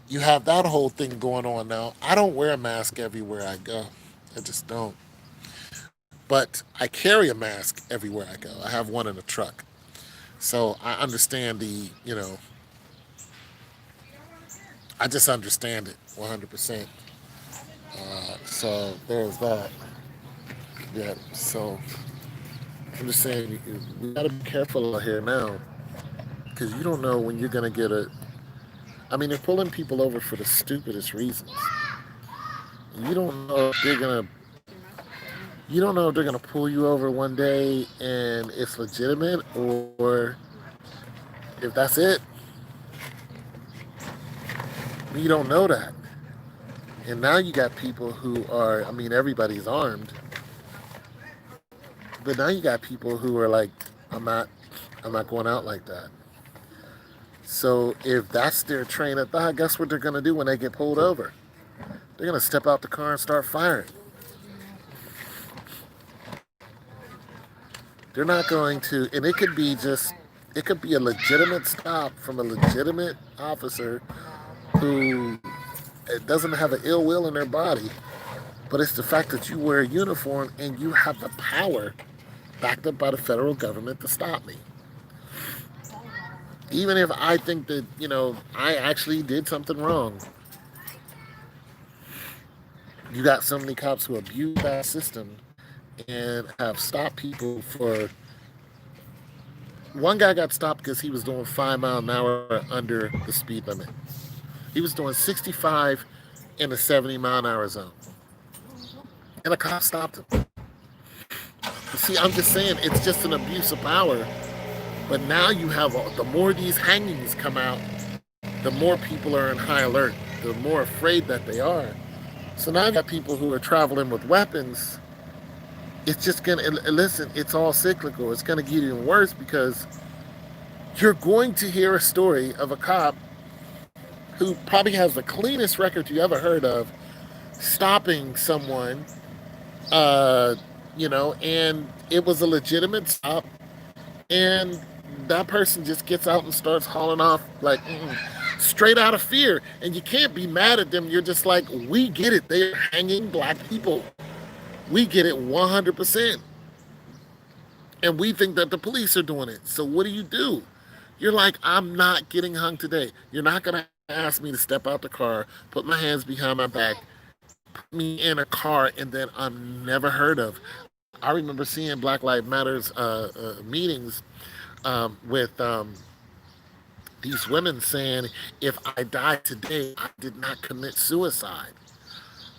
you have that whole thing going on now. I don't wear a mask everywhere I go. I just don't. But I carry a mask everywhere I go. I have one in the truck. So I understand I just understand it 100%. So there's that. Yeah. So I'm just saying, we got to be careful out here now because you don't know when you're going to get a. I mean, they're pulling people over for the stupidest reasons. You don't know if they're going to You don't know if they're going to pull you over one day and it's legitimate, or if that's it. You don't know that. And now you got people who are, I mean, everybody's armed, but now you got people who are like, I'm not, I'm not going out like that. So if that's their train of thought, guess what they're going to do when they get pulled over? They're going to step out the car and start firing. They're not going to, and it could be a legitimate stop from a legitimate officer who doesn't have an ill will in their body, but it's the fact that you wear a uniform and you have the power backed up by the federal government to stop me. Even if I think that, I actually did something wrong, you got so many cops who abuse that system and have stopped people for. One guy got stopped because he was doing 5 mile an hour under the speed limit. He was doing 65 in a 70-mile-an-hour zone. And a cop stopped him. See, I'm just saying, it's just an abuse of power. But now you have, the more these hangings come out, the more people are in high alert, the more afraid that they are. So now you got people who are traveling with weapons. It's just going to, listen, it's all cyclical. It's going to get even worse because you're going to hear a story of a cop who probably has the cleanest record you ever heard of, stopping someone, and it was a legitimate stop, and that person just gets out and starts hauling off like straight out of fear. And you can't be mad at them. You're just like, we get it. They're hanging black people. We get it 100%. And we think that the police are doing it. So what do? You're like, I'm not getting hung today. You're not going to ask me to step out the car, put my hands behind my back, put me in a car, and then I'm never heard of. I remember seeing Black Lives Matters meetings with these women saying, if I die today, I did not commit suicide.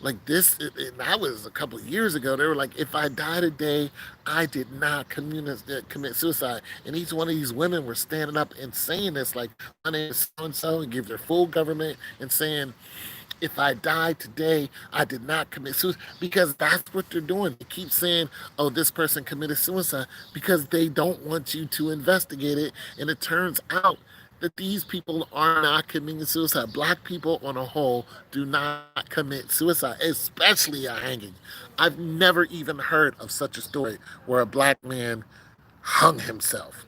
Like this, and that was a couple of years ago. They were like, if I die today, I did not commit suicide. And each one of these women were standing up and saying this, like, my name is so-and-so, and give their full government and saying, if I die today, I did not commit suicide. Because that's what they're doing. They keep saying, oh, this person committed suicide because they don't want you to investigate it. And it turns out that these people are not committing suicide. Black people on a whole do not commit suicide, especially a hanging. I've never even heard of such a story where a black man hung himself.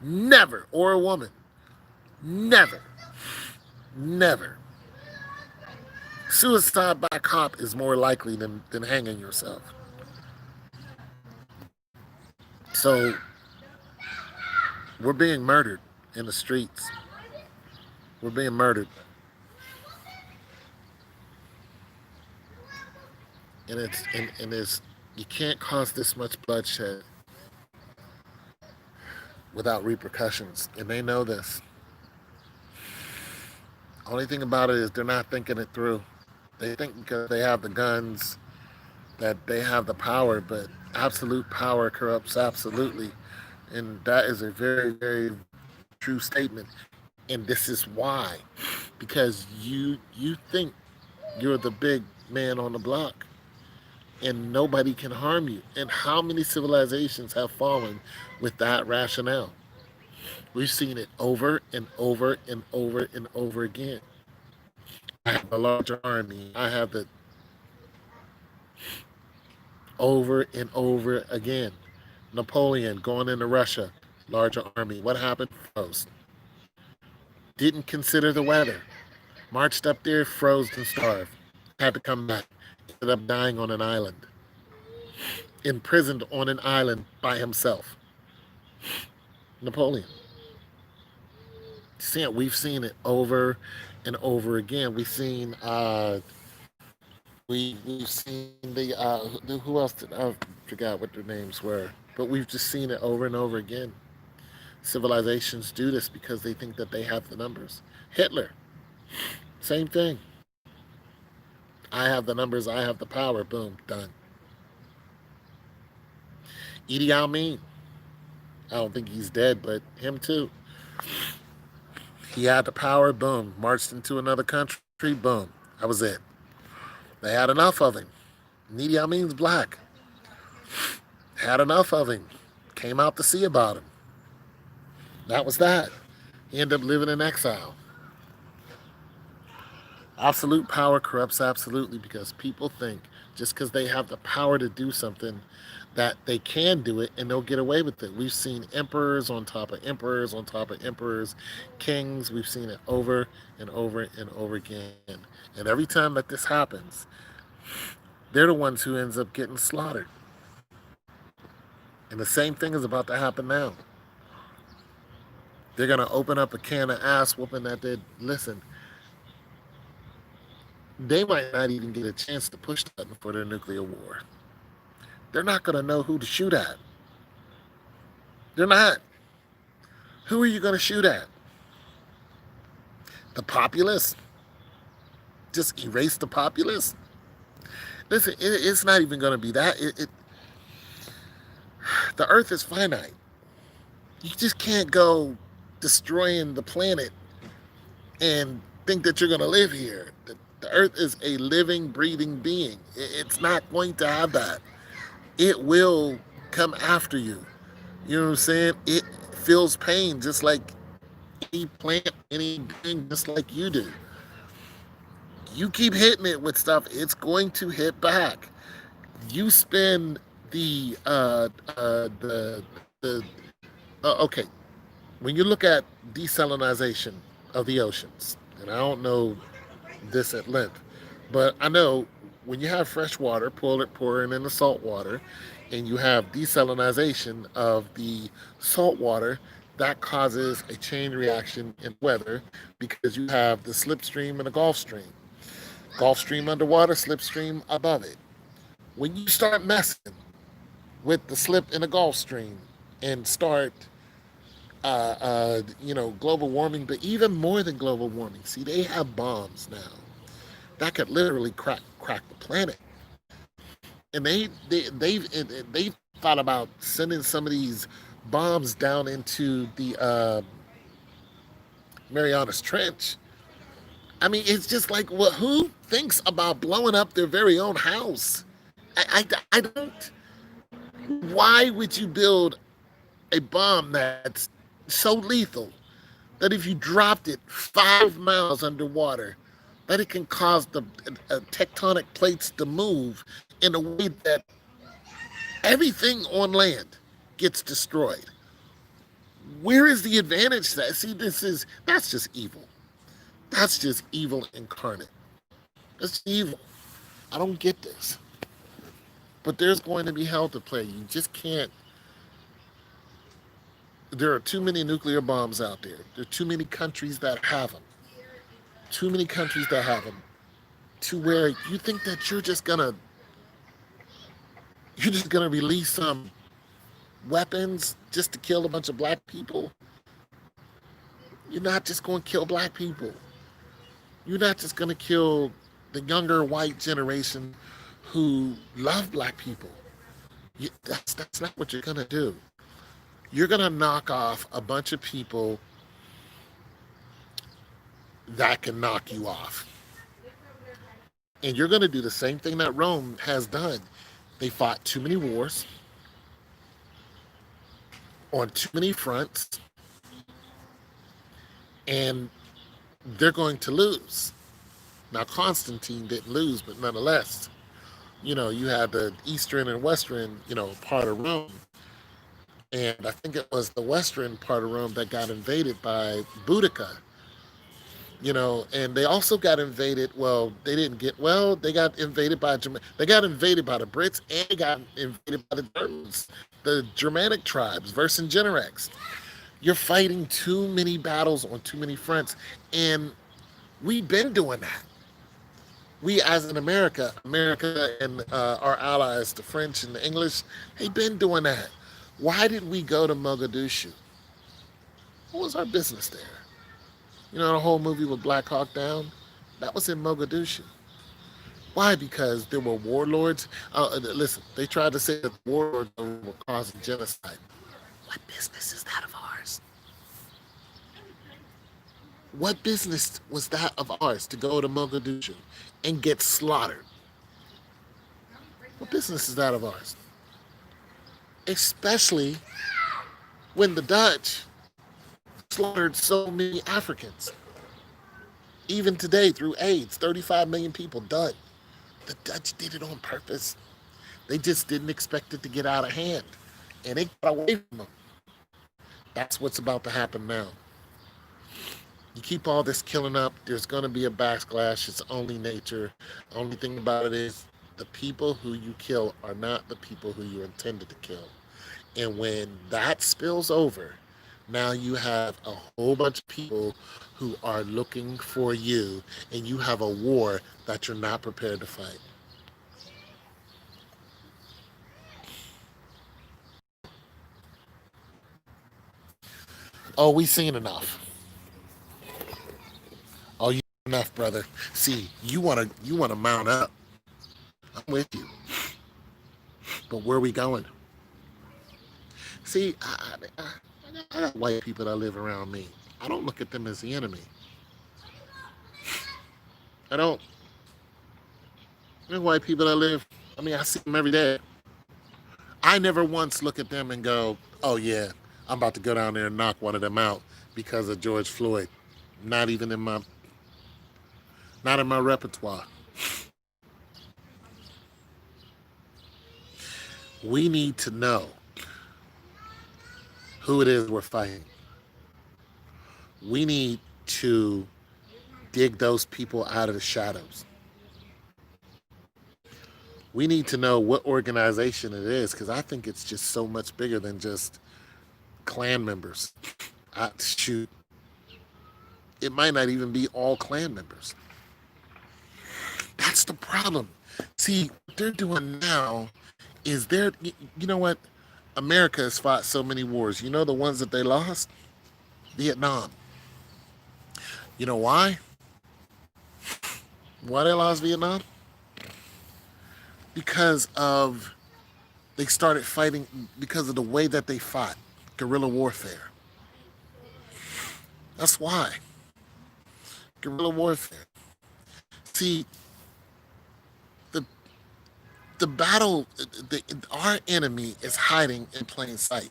Never. Or a woman. Never. Never. Suicide by a cop is more likely than hanging yourself. So we're being murdered in the streets. We're being murdered. And it's you can't cause this much bloodshed without repercussions. And they know this. Only thing about it is they're not thinking it through. They think because they have the guns that they have the power, but absolute power corrupts absolutely. And that is a very, very true statement. And this is why. Because you think you're the big man on the block and nobody can harm you. And how many civilizations have fallen with that rationale? We've seen it over and over and over and over again. I have a larger army. I have the over and over again. Napoleon going into Russia, larger army. What happened? Froze. Didn't consider the weather. Marched up there, froze and starved. Had to come back. Ended up dying on an island. Imprisoned on an island by himself. Napoleon. See it? We've seen it over and over again. We've seen the who else did I forgot what their names were, but we've just seen it over and over again. Civilizations do this because they think that they have the numbers. Hitler, same thing. I have the numbers, I have the power, boom, done. Idi Amin, I don't think he's dead, but him too. He had the power, boom, marched into another country, boom, that was it. They had enough of him. Idi Amin's black. Had enough of him. Came out to see about him. That was that. He ended up living in exile. Absolute power corrupts absolutely because people think just because they have the power to do something that they can do it and they'll get away with it. We've seen emperors on top of emperors on top of emperors, kings. We've seen it over and over and over again. And every time that this happens, they're the ones who ends up getting slaughtered. And the same thing is about to happen now. They're gonna open up a can of ass whooping that they listen. They might not even get a chance to push that before their nuclear war. They're not gonna know who to shoot at. They're not. Who are you gonna shoot at? The populace? Just erase the populace? Listen, it's not even gonna be that. The Earth is finite. You just can't go destroying the planet and think that you're going to live here. The Earth is a living, breathing being. It's not going to have that. It will come after you. You know what I'm saying? It feels pain just like any plant, any being, just like you do. You keep hitting it with stuff, it's going to hit back. You spend the okay, when you look at desalinization of the oceans, and I don't know this at length, but I know when you have fresh water, pouring in the salt water, and you have desalinization of the salt water, that causes a chain reaction in weather because you have the slipstream and the Gulf Stream. Gulf Stream underwater, slipstream above it. When you start messing with the slip in the Gulf Stream and start global warming, but even more than global warming. See, they have bombs now that could literally crack the planet, and they've thought about sending some of these bombs down into the Marianas Trench. I mean, it's just like, well, who thinks about blowing up their very own house? I don't. Why would you build a bomb that's so lethal that if you dropped it 5 miles underwater, that it can cause the tectonic plates to move in a way that everything on land gets destroyed? Where is the advantage to that? See, that's just evil. That's just evil incarnate. That's evil. I don't get this. But there's going to be hell to play. You just can't. There are too many nuclear bombs out there. There are too many countries that have them. Too many countries that have them. To where you think that you're just gonna release some weapons just to kill a bunch of black people. You're not just going to kill black people. You're not just going to kill the younger white generation who love black people. That's not what you're going to do. You're going to knock off a bunch of people that can knock you off. And you're going to do the same thing that Rome has done. They fought too many wars on too many fronts, and they're going to lose. Now, Constantine didn't lose, but nonetheless, you had the eastern and western, part of Rome. And I think it was the western part of Rome that got invaded by Boudica, and they also got invaded. Well, they didn't get, well, they got invaded by, they got invaded by the Brits and they got invaded by the Germans, the Germanic tribes, Vercingetorix. You're fighting too many battles on too many fronts. And we've been doing that. We, as in America and our allies, the French and the English, they've been doing that. Why did we go to Mogadishu? What was our business there? The whole movie with Black Hawk Down? That was in Mogadishu. Why? Because there were warlords. Listen, they tried to say that the warlords were causing genocide. What business is that of ours? What business was that of ours to go to Mogadishu and get slaughtered? What business is that of ours? Especially when the Dutch slaughtered so many Africans. Even today, through AIDS, 35 million people done. The Dutch did it on purpose. They just didn't expect it to get out of hand. And they got away from them. That's what's about to happen now. You keep all this killing up, there's going to be a backlash. It's only nature. The only thing about it is the people who you kill are not the people who you intended to kill. And when that spills over, now you have a whole bunch of people who are looking for you, and you have a war that you're not prepared to fight. Oh, we seen enough. Oh, you enough, brother. See, you wanna mount up. I'm with you. But where are we going? See, I got white people that live around me. I don't look at them as the enemy. I don't. There's white people that live. I mean, I see them every day. I never once look at them and go, "Oh yeah, I'm about to go down there and knock one of them out because of George Floyd." Not even in my, not in my repertoire. We need to know who it is we're fighting. We need to dig those people out of the shadows. We need to know what organization it is because I think it's just so much bigger than just clan members. Shoot, it might not even be all clan members. That's the problem. See, what they're doing now is you know what? America has fought so many wars. You know the ones that they lost? Vietnam. You know why? Why they lost Vietnam? Because of they started fighting because of the way that they fought, guerrilla warfare. That's why. Guerrilla warfare. See, the the battle, our enemy is hiding in plain sight.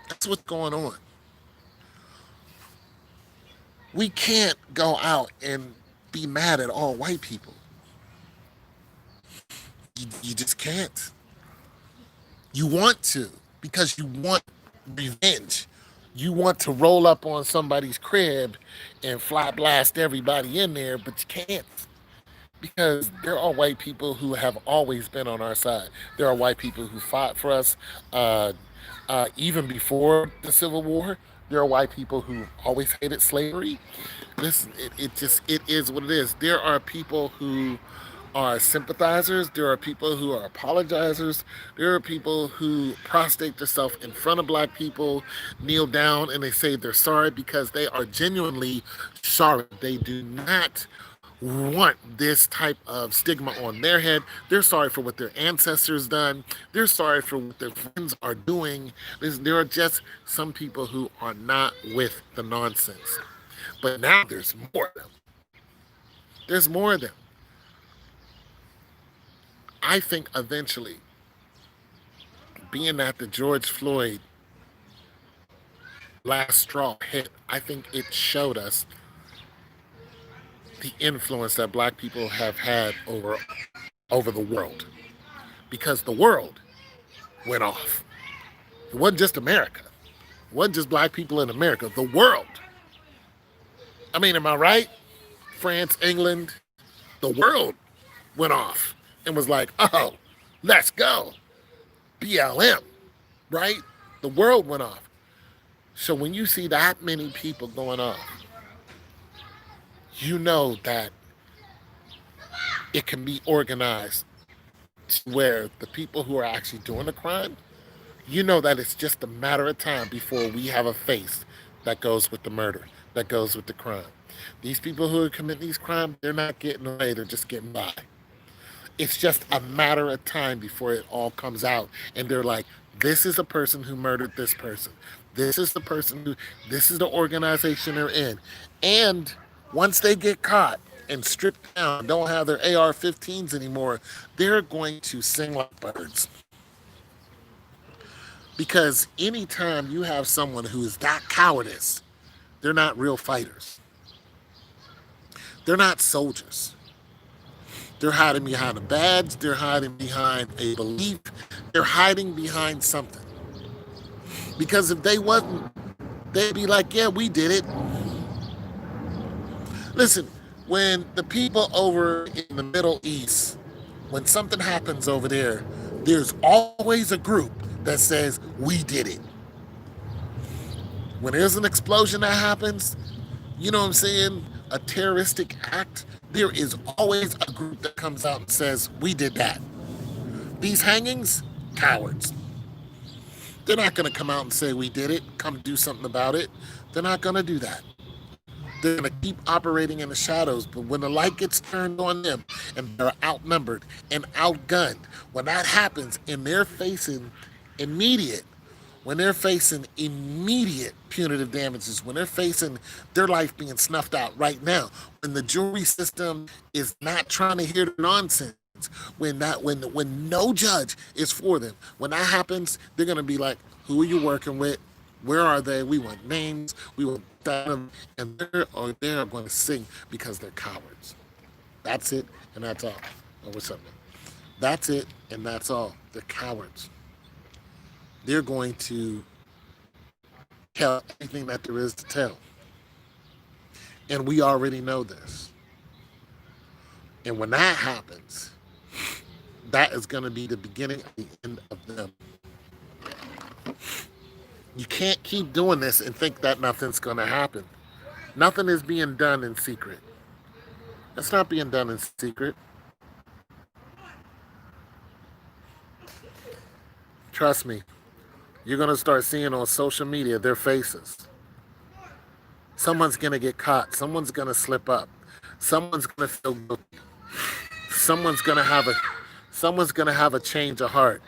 That's what's going on. We can't go out and be mad at all white people. You just can't. You want to because you want revenge. You want to roll up on somebody's crib and fly blast everybody in there, but you can't because there are white people who have always been on our side. There are white people who fought for us even before the Civil War. There are white people who always hated slavery. Listen, it is what it is. There are people who are sympathizers. There are people who are apologizers. There are people who prostrate themselves in front of black people, kneel down, and they say they're sorry because they are genuinely sorry. They do not want this type of stigma on their head. They're sorry for what their ancestors done. They're sorry for what their friends are doing. There are just some people who are not with the nonsense. But now there's more of them. There's more of them. I think eventually, being that the George Floyd last straw hit, I think it showed us the influence that black people have had over the world. Because the world went off. It wasn't just America. It wasn't just black people in America. The world. I mean, am I right? France, England, the world went off and was like, oh, let's go. BLM, right? The world went off. So when you see that many people going off, you know that it can be organized to where the people who are actually doing the crime, you know that it's just a matter of time before we have a face that goes with the murder, that goes with the crime. These people who are committing these crimes, they're not getting away, they're just getting by. It's just a matter of time before it all comes out. And they're like, this is the person who murdered this person. This is the person who, this is the organization they're in. And once they get caught and stripped down, don't have their AR 15s anymore, they're going to sing like birds. Because anytime you have someone who is that cowardice, they're not real fighters. They're not soldiers. They're hiding behind a badge. They're hiding behind a belief. They're hiding behind something. Because if they wasn't, they'd be like, yeah, we did it. Listen, when the people over in the Middle East, when something happens over there, there's always a group that says, we did it. When there's an explosion that happens, you know what I'm saying, a terroristic act, there is always a group that comes out and says, we did that. These hangings, cowards. They're not going to come out and say, we did it, come do something about it. They're not going to do that. They're going to keep operating in the shadows. But when the light gets turned on them and they're outnumbered and outgunned, when that happens and they're facing immediate when they're facing immediate punitive damages, when they're facing their life being snuffed out right now, when the jury system is not trying to hear the nonsense, when no judge is for them, when that happens, they're gonna be like, who are you working with? Where are they? We want names. We want them, and they're going to sing because they're cowards. That's it, and that's all. Oh, what's up, man? That's it, and that's all. They're cowards. They're going to tell anything that there is to tell. And we already know this. And when that happens, that is going to be the beginning of the end of them. You can't keep doing this and think that nothing's going to happen. Nothing is being done in secret. It's not being done in secret. Trust me, you're going to start seeing on social media their faces. Someone's going to get caught. Someone's going to slip up. Someone's going to feel guilty. Someone's going to have a someone's going to have a change of heart.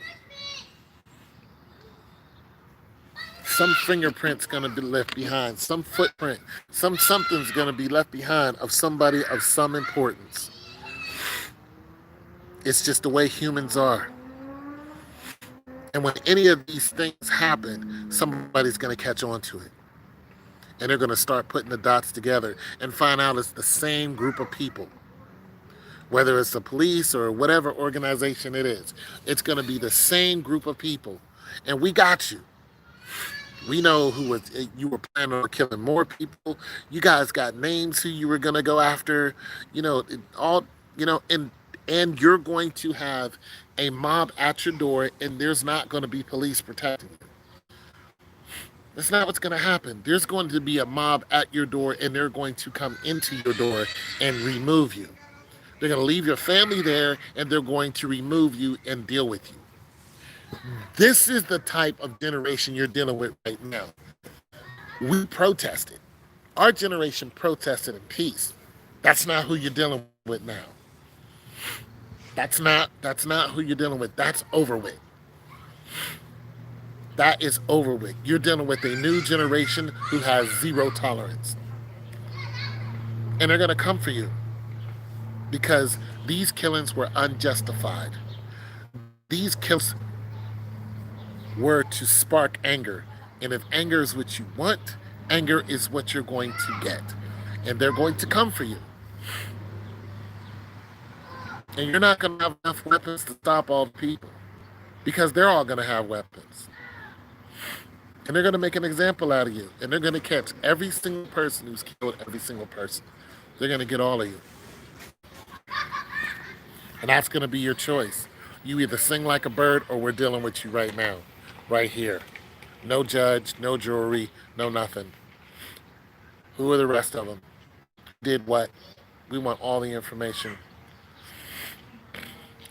Some fingerprint's going to be left behind. Some footprint. Something's going to be left behind of somebody of some importance. It's just the way humans are. And when any of these things happen, somebody's going to catch on to it. And they're going to start putting the dots together and find out it's the same group of people. Whether it's the police or whatever organization it is, it's going to be the same group of people. And we got you. We know who was, you were planning on killing more people. You guys got names who you were going to go after. You know, all, you know, and you're going to have a mob at your door, and there's not going to be police protecting you. That's not what's going to happen. There's going to be a mob at your door, and they're going to come into your door and remove you. They're going to leave your family there, and they're going to remove you and deal with you. This is the type of generation you're dealing with right now. We protested. Our generation protested in peace. That's not who you're dealing with now. That's not who you're dealing with. That's over with. That is over with. You're dealing with a new generation who has zero tolerance. And they're going to come for you because these killings were unjustified. These killings were to spark anger. And if anger is what you want, anger is what you're going to get. And they're going to come for you. And you're not going to have enough weapons to stop all the people because they're all going to have weapons. And they're going to make an example out of you. And they're going to catch every single person who's killed every single person. They're going to get all of you. And that's going to be your choice. You either sing like a bird or we're dealing with you right now. Right here. No judge, no jury, no nothing. Who are the rest of them? Did what? We want all the information.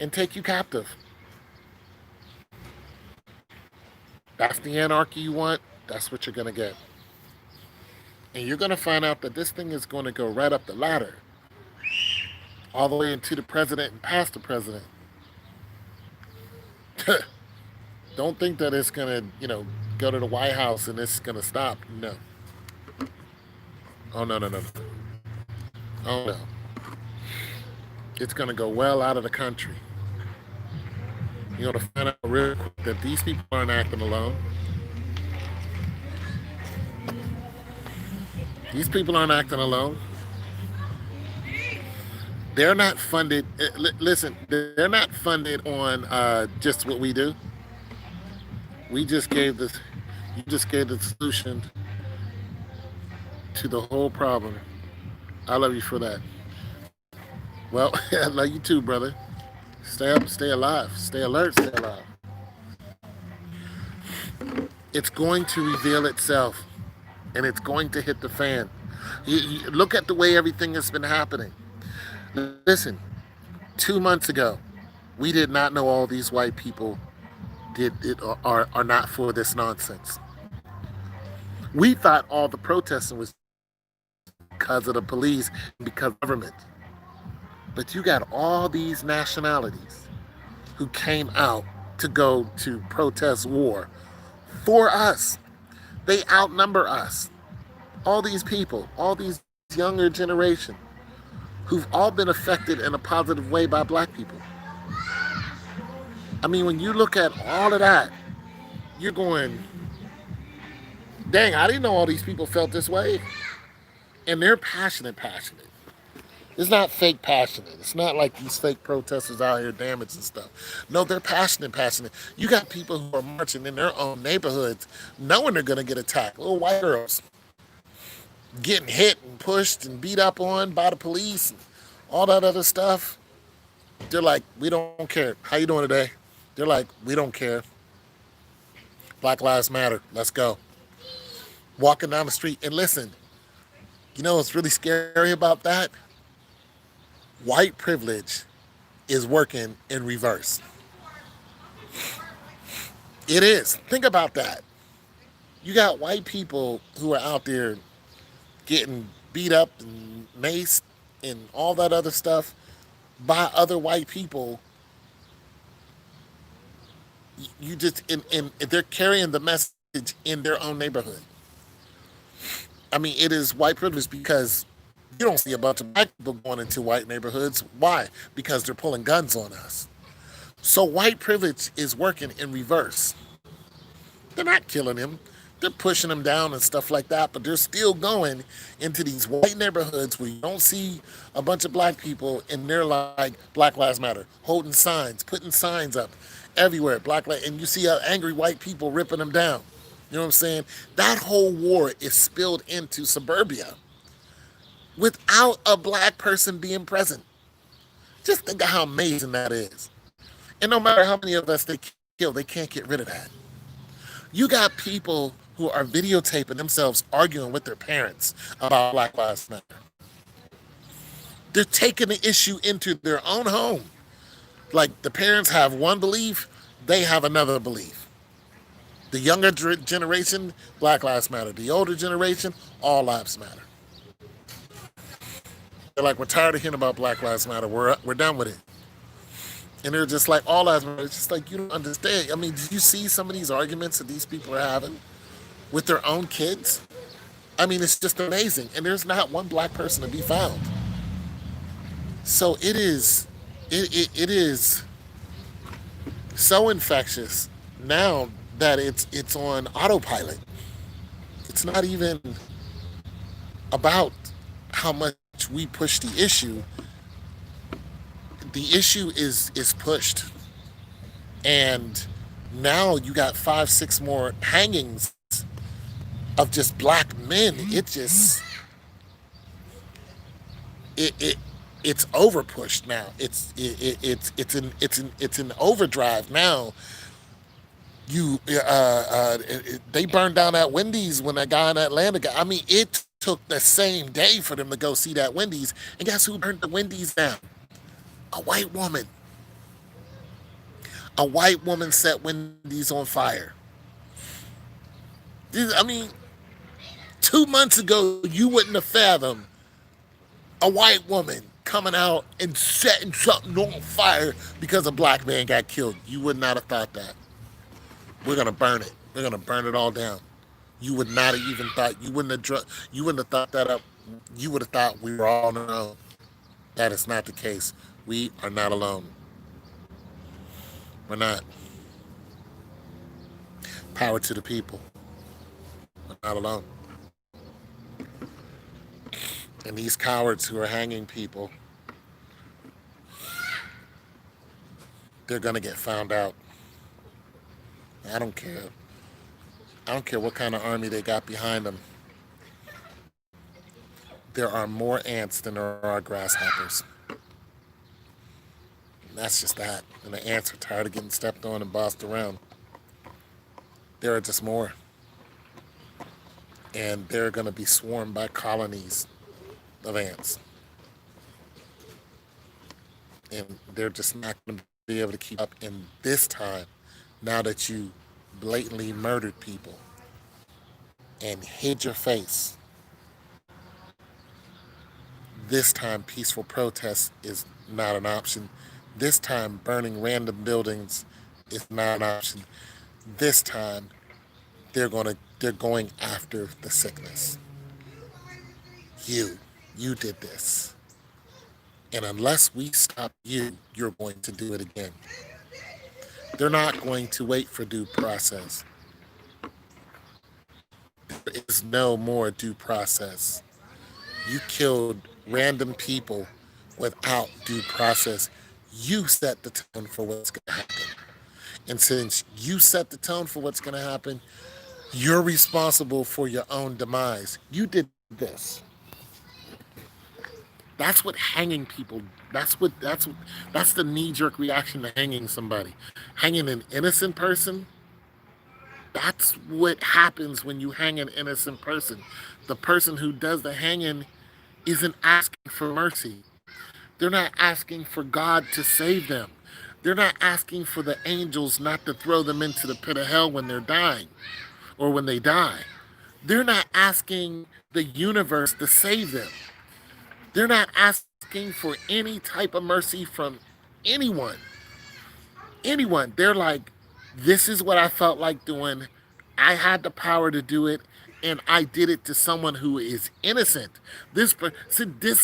And take you captive. That's the anarchy you want. That's what you're going to get. And you're going to find out that this thing is going to go right up the ladder, all the way into the president and past the president. Don't think that it's going to, go to the White House and it's going to stop. No. Oh, no, no, no, no. Oh, no. It's going to go well out of the country. You're going to find out real quick that these people aren't acting alone. These people aren't acting alone. They're not funded. Listen, they're not funded on just what we do. We just gave this. You just gave the solution to the whole problem. I love you for that. Well, I love you too, brother. Stay up, stay alive, stay alert, stay alive. It's going to reveal itself, and it's going to hit the fan. You look at the way everything has been happening. Listen, 2 months ago, we did not know all these white people are not for this nonsense. We thought all the protesting was because of the police and because of government. But you got all these nationalities who came out to go to protest war for us. They outnumber us. All these people, all these younger generation who've all been affected in a positive way by black people. I mean, when you look at all of that, you're going, dang, I didn't know all these people felt this way. And they're passionate. It's not fake passionate. It's not like these fake protesters out here damaging stuff. No, they're passionate. You got people who are marching in their own neighborhoods knowing they're going to get attacked. Little white girls getting hit and pushed and beat up on by the police and all that other stuff. They're like, we don't care. How you doing today? They're like, we don't care. Black Lives Matter. Let's go. Walking down the street. And listen, you know what's really scary about that? White privilege is working in reverse. It is. Think about that. You got white people who are out there getting beat up and maced and all that other stuff by other white people. You just and they're carrying the message in their own neighborhood. I mean, it is white privilege because you don't see a bunch of black people going into white neighborhoods. Why? Because they're pulling guns on us. So white privilege is working in reverse. They're not killing him. They're pushing him down and stuff like that, but they're still going into these white neighborhoods where you don't see a bunch of black people and they're like Black Lives Matter, holding signs, putting signs up everywhere, and you see angry white people ripping them down. You know what I'm saying? That whole war is spilled into suburbia without a black person being present. Just think of how amazing that is. And no matter how many of us they kill, they can't get rid of that. You got people who are videotaping themselves arguing with their parents about Black Lives Matter. They're taking the issue into their own home. Like the parents have one belief, they have another belief. The younger generation, Black Lives Matter. The older generation, all lives matter. They're like, we're tired of hearing about Black Lives Matter. We're done with it. And they're just like, all lives matter. It's just like, you don't understand. I mean, do you see some of these arguments that these people are having with their own kids? I mean, it's just amazing. And there's not one black person to be found. So it is so infectious now that it's on autopilot. It's not even about how much we push the issue. The issue is pushed. And now you got 5-6 more hangings of just black men. It's over pushed now. It's in overdrive now. They burned down that Wendy's when that guy in Atlanta got. I mean, it took the same day for them to go see that Wendy's. And guess who burned the Wendy's down? A white woman. A white woman set Wendy's on fire. I mean, 2 months ago, you wouldn't have fathomed a white woman coming out and setting something on fire because a black man got killed. You would not have thought that. We're gonna burn it. We're gonna burn it all down. You would not have even thought. You wouldn't have thought that up. You would have thought we were all on our own. That is not the case. We are not alone. We're not. Power to the people. We're not alone. And these cowards who are hanging people, they're gonna get found out. I don't care. I don't care what kind of army they got behind them. There are more ants than there are grasshoppers. And that's just that. And the ants are tired of getting stepped on and bossed around. There are just more. And they're going to be swarmed by colonies of ants. And they're just not going to be able to keep up in this time, now that you blatantly murdered people and hid your face. This time, peaceful protest is not an option. This time, burning random buildings is not an option. This time, they're going after the sickness. You did this. And unless we stop you, you're going to do it again. They're not going to wait for due process. There is no more due process. You killed random people without due process. You set the tone for what's going to happen. And since you set the tone for what's going to happen, you're responsible for your own demise. You did this. That's what hanging people. That's the knee-jerk reaction to hanging somebody. Hanging an innocent person. That's what happens when you hang an innocent person. The person who does the hanging isn't asking for mercy. They're not asking for God to save them. They're not asking for the angels not to throw them into the pit of hell when they're dying or when they die. They're not asking the universe to save them. They're not asking for any type of mercy from anyone. Anyone. They're like, this is what I felt like doing. I had the power to do it, and I did it to someone who is innocent. This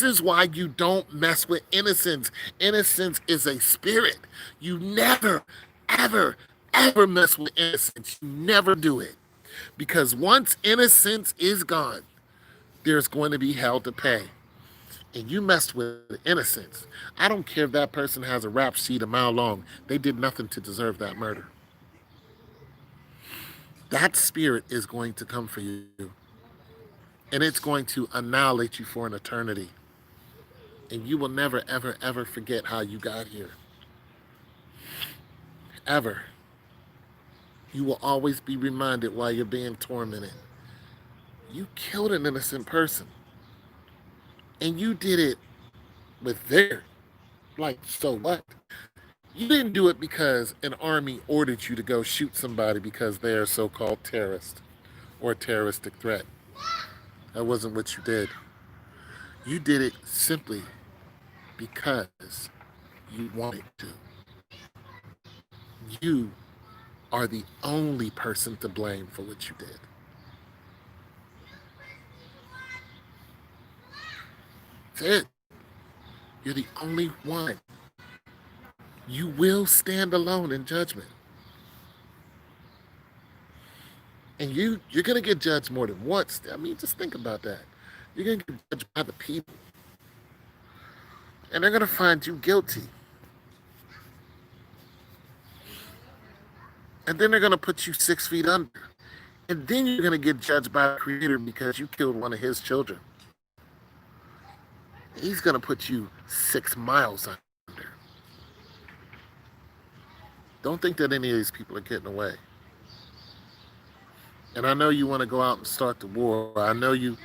is why you don't mess with innocence. Innocence is a spirit. You never, ever, ever mess with innocence. You never do it. Because once innocence is gone, there's going to be hell to pay. And you messed with innocence. I don't care if that person has a rap sheet a mile long. They did nothing to deserve that murder. That spirit is going to come for you. And it's going to annihilate you for an eternity. And you will never, ever, ever forget how you got here. Ever. You will always be reminded while you're being tormented. You killed an innocent person. And you did it with vigor. Like, so what? You didn't do it because an army ordered you to go shoot somebody because they're a so-called terrorist or a terroristic threat. That wasn't what you did. You did it simply because you wanted to. You are the only person to blame for what you did. That's it. You're the only one. You will stand alone in judgment. And you're going to get judged more than once. I mean, just think about that. You're going to get judged by the people. And they're going to find you guilty. And then they're going to put you 6 feet under. And then you're going to get judged by the Creator because you killed one of His children. He's going to put you 6 miles under. Don't think that any of these people are getting away. And I know you want to go out and start the war. I know you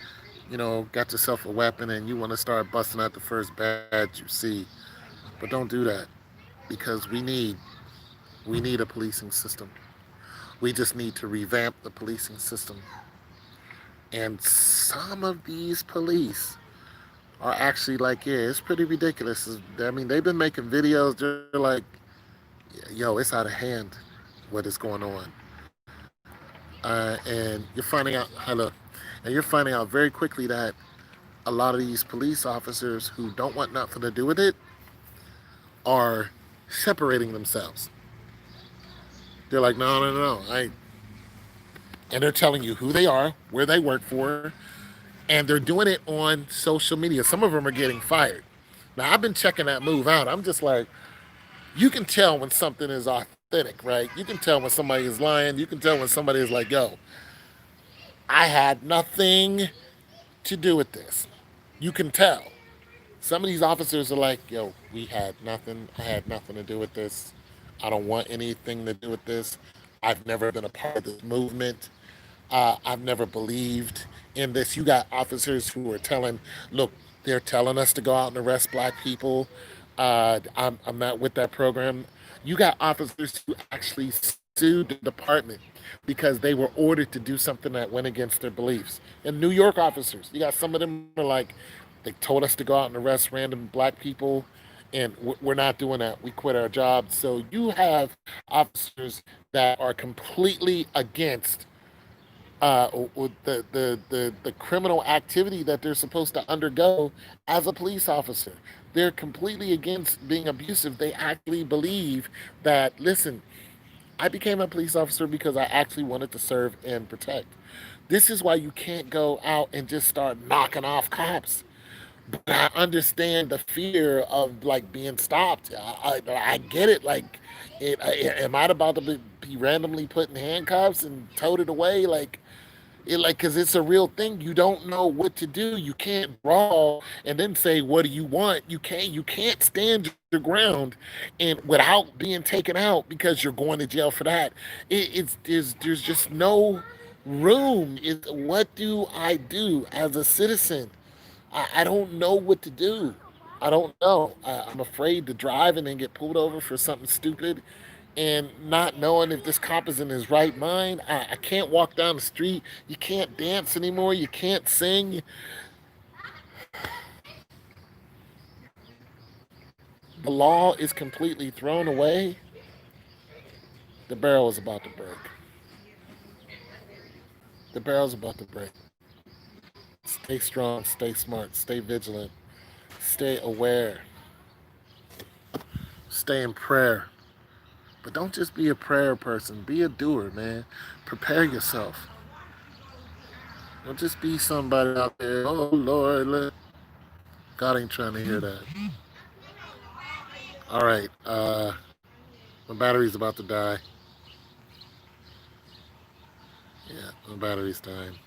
got yourself a weapon and you want to start busting out the first badge you see. But don't do that, because we need a policing system. We just need to revamp the policing system And some of these police are actually like, yeah, it's pretty ridiculous. I mean, they've been making videos. They're like, yo, it's out of hand what is going on. And you're finding out, hello, and you're finding out very quickly that a lot of these police officers who don't want nothing to do with it are separating themselves. They're like, no, no, no, no. And they're telling you who they are, where they work for, and they're doing it on social media. Some of them are getting fired. Now, I've been checking that move out. I'm just like, you can tell when something is authentic, right? You can tell when somebody is lying. You can tell when somebody is like, yo, I had nothing to do with this. You can tell. Some of these officers are like, yo, we had nothing. I had nothing to do with this. I don't want anything to do with this. I've never been a part of this movement. I've never believed in this. You got officers who are telling, look, they're telling us to go out and arrest black people. I'm not with that program. You got officers who actually sued the department because they were ordered to do something that went against their beliefs. And New York officers, you got some of them are like, they told us to go out and arrest random black people, and we're not doing that. We quit our jobs. So you have officers that are completely against the criminal activity that they're supposed to undergo as a police officer. They're completely against being abusive. They actually believe that, listen, I became a police officer because I actually wanted to serve and protect. This is why you can't go out and just start knocking off cops. But I understand the fear of like being stopped. I get it. Like, am I about to be randomly put in handcuffs and toted away? Like, because it's a real thing. You don't know what to do. You can't brawl and then say, "What do you want?" You can't stand your ground, and without being taken out because you're going to jail for that. It's there's just no room. What do I do as a citizen? I don't know what to do. I don't know. I'm afraid to drive and then get pulled over for something stupid, and not knowing if this cop is in his right mind. I can't walk down the street. You can't dance anymore. You can't sing. The law is completely thrown away. The barrel is about to break. The barrel's about to break. Stay strong, stay smart, stay vigilant, stay aware, stay in prayer. But don't just be a prayer person, be a doer, man. Prepare yourself. Don't just be somebody out there, oh Lord, God ain't trying to hear that. All right, my battery's about to die. Yeah, my battery's dying.